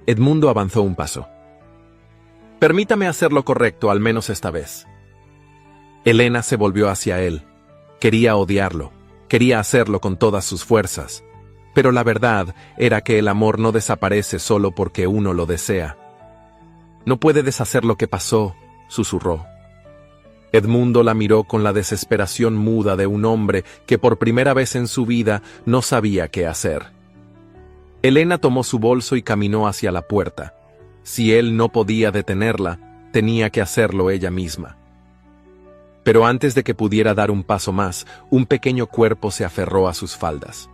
Edmundo avanzó un paso. «Permítame hacer lo correcto, al menos esta vez». Helena se volvió hacia él. Quería odiarlo, quería hacerlo con todas sus fuerzas. Pero la verdad era que el amor no desaparece solo porque uno lo desea. «No puede deshacer lo que pasó», susurró. Edmundo la miró con la desesperación muda de un hombre que por primera vez en su vida no sabía qué hacer. Helena tomó su bolso y caminó hacia la puerta. Si él no podía detenerla, tenía que hacerlo ella misma. Pero antes de que pudiera dar un paso más, un pequeño cuerpo se aferró a sus faldas.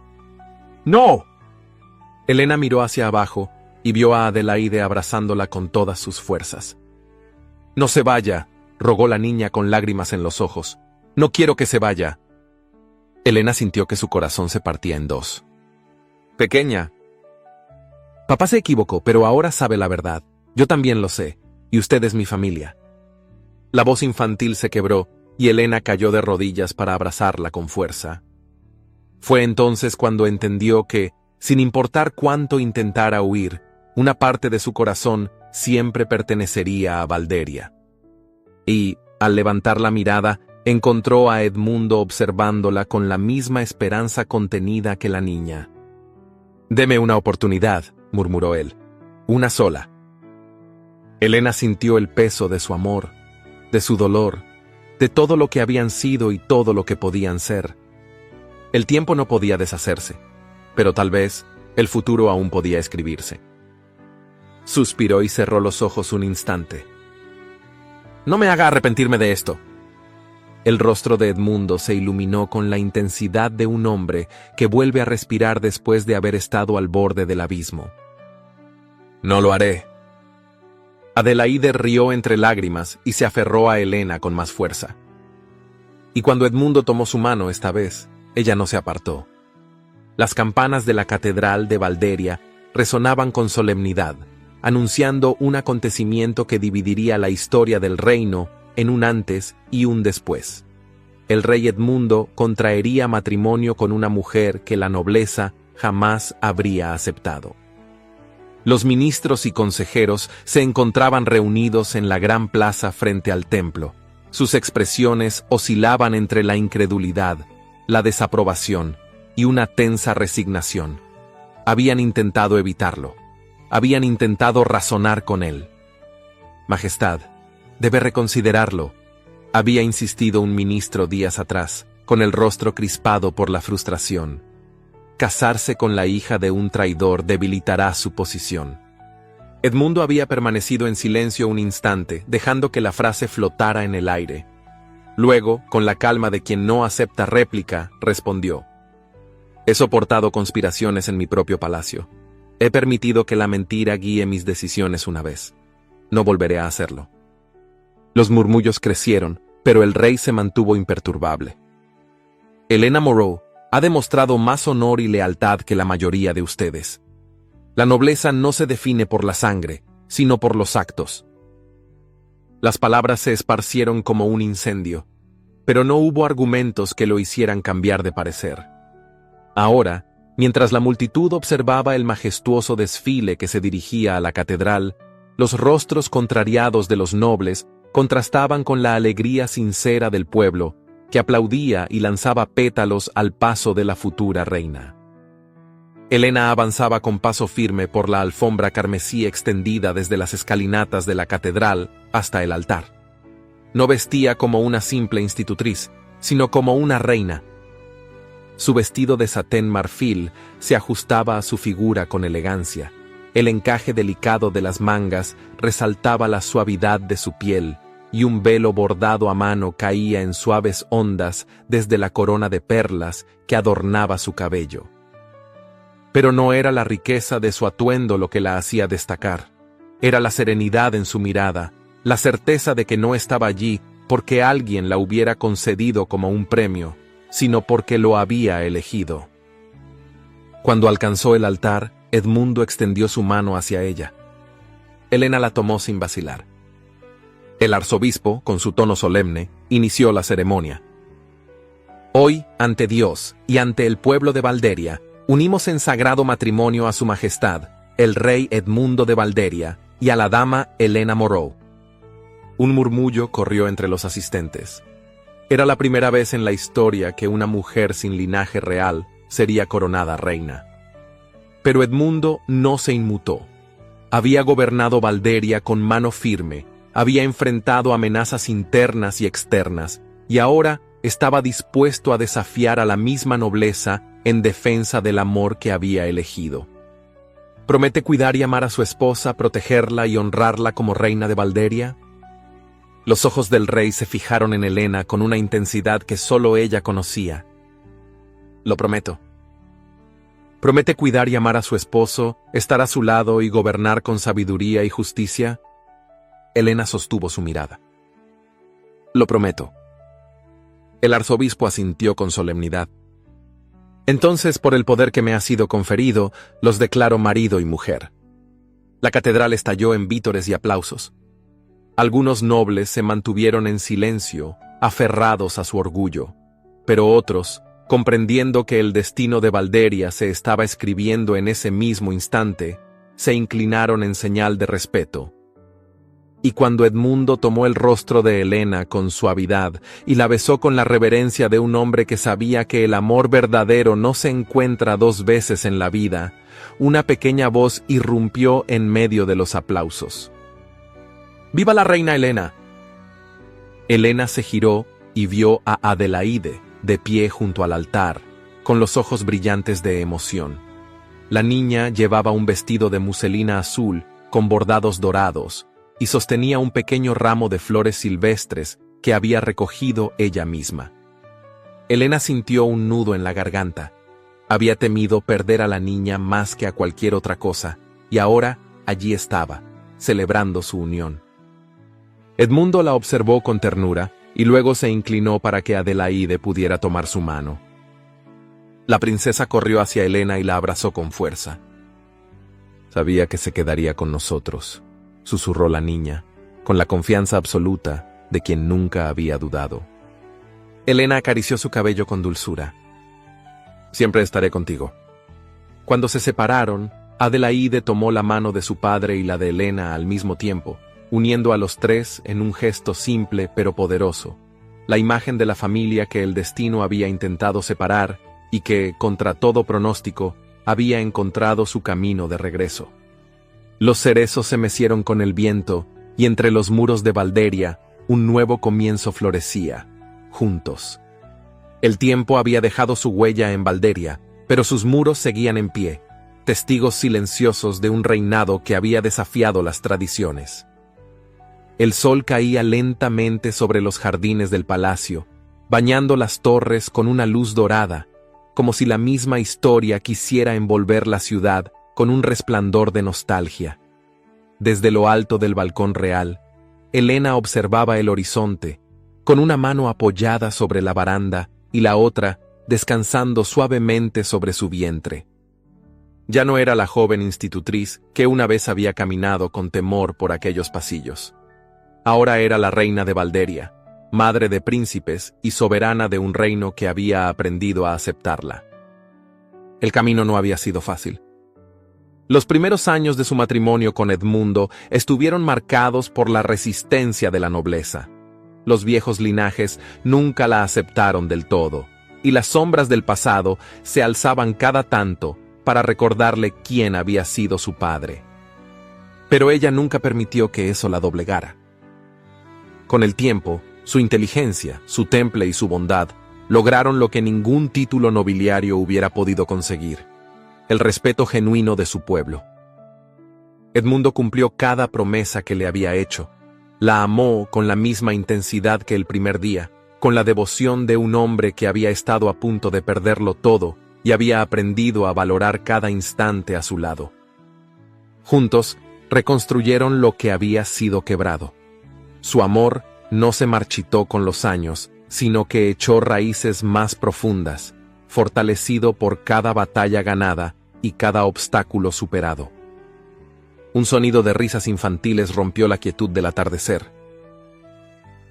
«¡No!». Helena miró hacia abajo y vio a Adelaide abrazándola con todas sus fuerzas. «No se vaya», rogó la niña con lágrimas en los ojos. «No quiero que se vaya». Helena sintió que su corazón se partía en dos. «Pequeña». «Papá se equivocó, pero ahora sabe la verdad. Yo también lo sé, y usted es mi familia». La voz infantil se quebró y Helena cayó de rodillas para abrazarla con fuerza. Fue entonces cuando entendió que, sin importar cuánto intentara huir, una parte de su corazón siempre pertenecería a Valderia. Y, al levantar la mirada, encontró a Edmundo observándola con la misma esperanza contenida que la niña. «Deme una oportunidad», murmuró él. «Una sola». Helena sintió el peso de su amor, de su dolor, de todo lo que habían sido y todo lo que podían ser. El tiempo no podía deshacerse, pero tal vez el futuro aún podía escribirse. Suspiró y cerró los ojos un instante. «No me haga arrepentirme de esto». El rostro de Edmundo se iluminó con la intensidad de un hombre que vuelve a respirar después de haber estado al borde del abismo. «No lo haré». Adelaide rió entre lágrimas y se aferró a Helena con más fuerza. Y cuando Edmundo tomó su mano esta vez, ella no se apartó. Las campanas de la catedral de Valderia resonaban con solemnidad, anunciando un acontecimiento que dividiría la historia del reino en un antes y un después. El rey Edmundo contraería matrimonio con una mujer que la nobleza jamás habría aceptado. Los ministros y consejeros se encontraban reunidos en la gran plaza frente al templo. Sus expresiones oscilaban entre la incredulidad, la desaprobación y una tensa resignación. Habían intentado evitarlo. Habían intentado razonar con él. Majestad, debe reconsiderarlo, había insistido un ministro días atrás, con el rostro crispado por la frustración. Casarse con la hija de un traidor debilitará su posición. Edmundo había permanecido en silencio un instante, dejando que la frase flotara en el aire. Luego, con la calma de quien no acepta réplica, respondió: He soportado conspiraciones en mi propio palacio. He permitido que la mentira guíe mis decisiones una vez. No volveré a hacerlo. Los murmullos crecieron, pero el rey se mantuvo imperturbable. Helena Moreau ha demostrado más honor y lealtad que la mayoría de ustedes. La nobleza no se define por la sangre, sino por los actos. Las palabras se esparcieron como un incendio, pero no hubo argumentos que lo hicieran cambiar de parecer. Ahora, mientras la multitud observaba el majestuoso desfile que se dirigía a la catedral, los rostros contrariados de los nobles contrastaban con la alegría sincera del pueblo, que aplaudía y lanzaba pétalos al paso de la futura reina. Helena avanzaba con paso firme por la alfombra carmesí extendida desde las escalinatas de la catedral hasta el altar. No vestía como una simple institutriz, sino como una reina. Su vestido de satén marfil se ajustaba a su figura con elegancia. El encaje delicado de las mangas resaltaba la suavidad de su piel, y un velo bordado a mano caía en suaves ondas desde la corona de perlas que adornaba su cabello. Pero no era la riqueza de su atuendo lo que la hacía destacar. Era la serenidad en su mirada, la certeza de que no estaba allí porque alguien la hubiera concedido como un premio, sino porque lo había elegido. Cuando alcanzó el altar, Edmundo extendió su mano hacia ella. Helena la tomó sin vacilar. El arzobispo, con su tono solemne, inició la ceremonia. Hoy, ante Dios y ante el pueblo de Valderia, unimos en sagrado matrimonio a su majestad, el rey Edmundo de Valderia, y a la dama Helena Moreau. Un murmullo corrió entre los asistentes. Era la primera vez en la historia que una mujer sin linaje real sería coronada reina. Pero Edmundo no se inmutó. Había gobernado Valderia con mano firme, había enfrentado amenazas internas y externas, y ahora estaba dispuesto a desafiar a la misma nobleza en defensa del amor que había elegido. ¿Promete cuidar y amar a su esposa, protegerla y honrarla como reina de Valderia? Los ojos del rey se fijaron en Helena con una intensidad que solo ella conocía. Lo prometo. ¿Promete cuidar y amar a su esposo, estar a su lado y gobernar con sabiduría y justicia? Helena sostuvo su mirada. Lo prometo. El arzobispo asintió con solemnidad. Entonces, por el poder que me ha sido conferido, los declaro marido y mujer. La catedral estalló en vítores y aplausos. Algunos nobles se mantuvieron en silencio, aferrados a su orgullo, pero otros, comprendiendo que el destino de Valderia se estaba escribiendo en ese mismo instante, se inclinaron en señal de respeto. Y cuando Edmundo tomó el rostro de Helena con suavidad y la besó con la reverencia de un hombre que sabía que el amor verdadero no se encuentra dos veces en la vida, una pequeña voz irrumpió en medio de los aplausos. ¡Viva la reina Helena! Helena se giró y vio a Adelaide, de pie junto al altar, con los ojos brillantes de emoción. La niña llevaba un vestido de muselina azul con bordados dorados y sostenía un pequeño ramo de flores silvestres que había recogido ella misma. Helena sintió un nudo en la garganta. Había temido perder a la niña más que a cualquier otra cosa, y ahora allí estaba, celebrando su unión. Edmundo la observó con ternura y luego se inclinó para que Adelaide pudiera tomar su mano. La princesa corrió hacia Helena y la abrazó con fuerza. «Sabía que se quedaría con nosotros», susurró la niña, con la confianza absoluta de quien nunca había dudado. Helena acarició su cabello con dulzura. «Siempre estaré contigo». Cuando se separaron, Adelaide tomó la mano de su padre y la de Helena al mismo tiempo, uniendo a los tres en un gesto simple pero poderoso, la imagen de la familia que el destino había intentado separar y que, contra todo pronóstico, había encontrado su camino de regreso. Los cerezos se mecieron con el viento y entre los muros de Valderia un nuevo comienzo florecía, juntos. El tiempo había dejado su huella en Valderia, pero sus muros seguían en pie, testigos silenciosos de un reinado que había desafiado las tradiciones. El sol caía lentamente sobre los jardines del palacio, bañando las torres con una luz dorada, como si la misma historia quisiera envolver la ciudad con un resplandor de nostalgia. Desde lo alto del balcón real, Helena observaba el horizonte, con una mano apoyada sobre la baranda y la otra descansando suavemente sobre su vientre. Ya no era la joven institutriz que una vez había caminado con temor por aquellos pasillos. Ahora era la reina de Valderia, madre de príncipes y soberana de un reino que había aprendido a aceptarla. El camino no había sido fácil. Los primeros años de su matrimonio con Edmundo estuvieron marcados por la resistencia de la nobleza. Los viejos linajes nunca la aceptaron del todo, y las sombras del pasado se alzaban cada tanto para recordarle quién había sido su padre. Pero ella nunca permitió que eso la doblegara. Con el tiempo, su inteligencia, su temple y su bondad lograron lo que ningún título nobiliario hubiera podido conseguir: el respeto genuino de su pueblo. Edmundo cumplió cada promesa que le había hecho. La amó con la misma intensidad que el primer día, con la devoción de un hombre que había estado a punto de perderlo todo y había aprendido a valorar cada instante a su lado. Juntos, reconstruyeron lo que había sido quebrado. Su amor no se marchitó con los años, sino que echó raíces más profundas, fortalecido por cada batalla ganada y cada obstáculo superado. Un sonido de risas infantiles rompió la quietud del atardecer.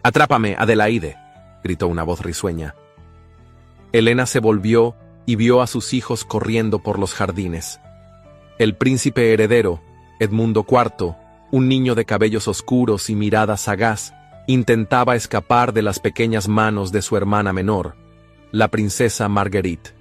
«¡Atrápame, Adelaide!», gritó una voz risueña. Helena se volvió y vio a sus hijos corriendo por los jardines. El príncipe heredero, Edmundo IV, un niño de cabellos oscuros y mirada sagaz, intentaba escapar de las pequeñas manos de su hermana menor, la princesa Marguerite.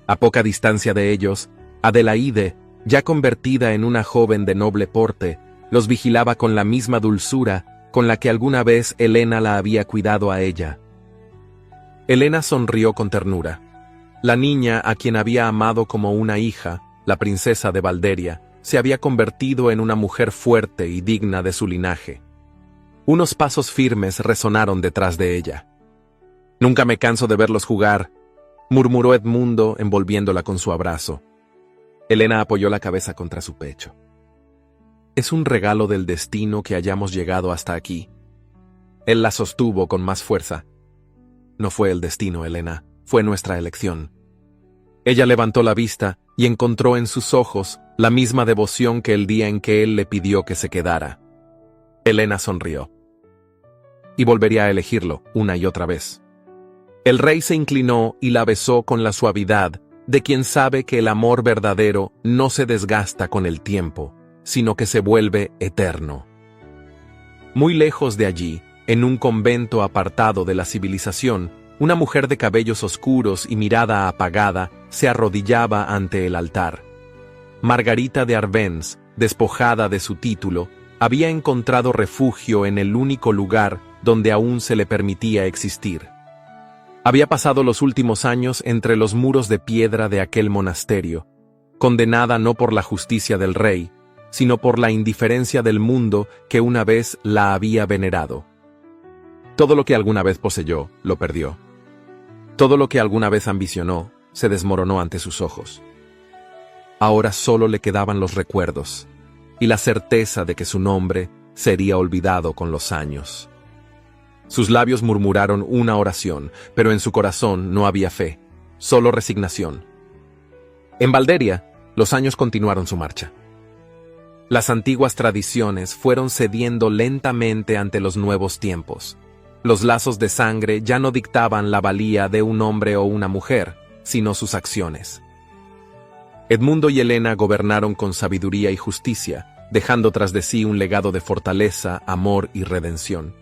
A poca distancia de ellos, Adelaide, ya convertida en una joven de noble porte, los vigilaba con la misma dulzura con la que alguna vez Helena la había cuidado a ella. Helena sonrió con ternura. La niña, a quien había amado como una hija, la princesa de Valderia, se había convertido en una mujer fuerte y digna de su linaje. Unos pasos firmes resonaron detrás de ella. «Nunca me canso de verlos jugar», murmuró Edmundo envolviéndola con su abrazo. Helena apoyó la cabeza contra su pecho. «Es un regalo del destino que hayamos llegado hasta aquí». Él la sostuvo con más fuerza. «No fue el destino, Helena, fue nuestra elección». Ella levantó la vista y encontró en sus ojos la misma devoción que el día en que él le pidió que se quedara. Helena sonrió. «Y volvería a elegirlo una y otra vez». El rey se inclinó y la besó con la suavidad de quien sabe que el amor verdadero no se desgasta con el tiempo, sino que se vuelve eterno. Muy lejos de allí, en un convento apartado de la civilización, una mujer de cabellos oscuros y mirada apagada se arrodillaba ante el altar. Margarita de Arbenz, despojada de su título, había encontrado refugio en el único lugar donde aún se le permitía existir. Había pasado los últimos años entre los muros de piedra de aquel monasterio, condenada no por la justicia del rey, sino por la indiferencia del mundo que una vez la había venerado. Todo lo que alguna vez poseyó, lo perdió. Todo lo que alguna vez ambicionó, se desmoronó ante sus ojos. Ahora solo le quedaban los recuerdos, y la certeza de que su nombre sería olvidado con los años. Sus labios murmuraron una oración, pero en su corazón no había fe, solo resignación. En Valderia, los años continuaron su marcha. Las antiguas tradiciones fueron cediendo lentamente ante los nuevos tiempos. Los lazos de sangre ya no dictaban la valía de un hombre o una mujer, sino sus acciones. Edmundo y Helena gobernaron con sabiduría y justicia, dejando tras de sí un legado de fortaleza, amor y redención.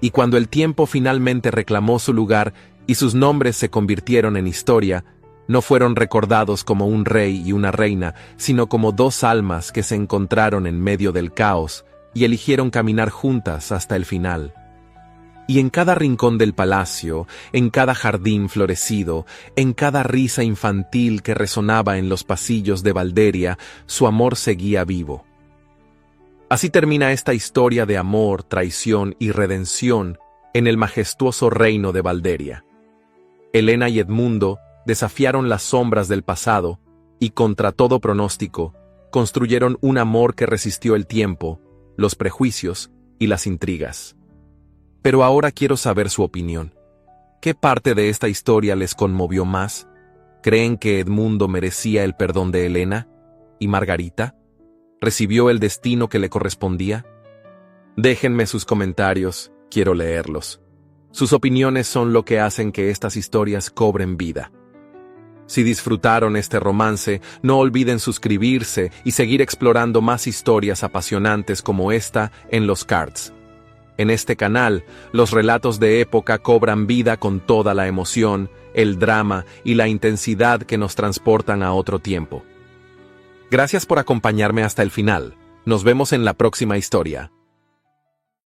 Y cuando el tiempo finalmente reclamó su lugar y sus nombres se convirtieron en historia, no fueron recordados como un rey y una reina, sino como dos almas que se encontraron en medio del caos y eligieron caminar juntas hasta el final. Y en cada rincón del palacio, en cada jardín florecido, en cada risa infantil que resonaba en los pasillos de Valderia, su amor seguía vivo. Así termina esta historia de amor, traición y redención en el majestuoso reino de Valderia. Helena y Edmundo desafiaron las sombras del pasado y, contra todo pronóstico, construyeron un amor que resistió el tiempo, los prejuicios y las intrigas. Pero ahora quiero saber su opinión. ¿Qué parte de esta historia les conmovió más? ¿Creen que Edmundo merecía el perdón de Helena? ¿Y Margarita? ¿Recibió el destino que le correspondía? Déjenme sus comentarios, quiero leerlos. Sus opiniones son lo que hacen que estas historias cobren vida. Si disfrutaron este romance, no olviden suscribirse y seguir explorando más historias apasionantes como esta en los cards. En este canal, los relatos de época cobran vida con toda la emoción, el drama y la intensidad que nos transportan a otro tiempo. Gracias por acompañarme hasta el final. Nos vemos en la próxima historia.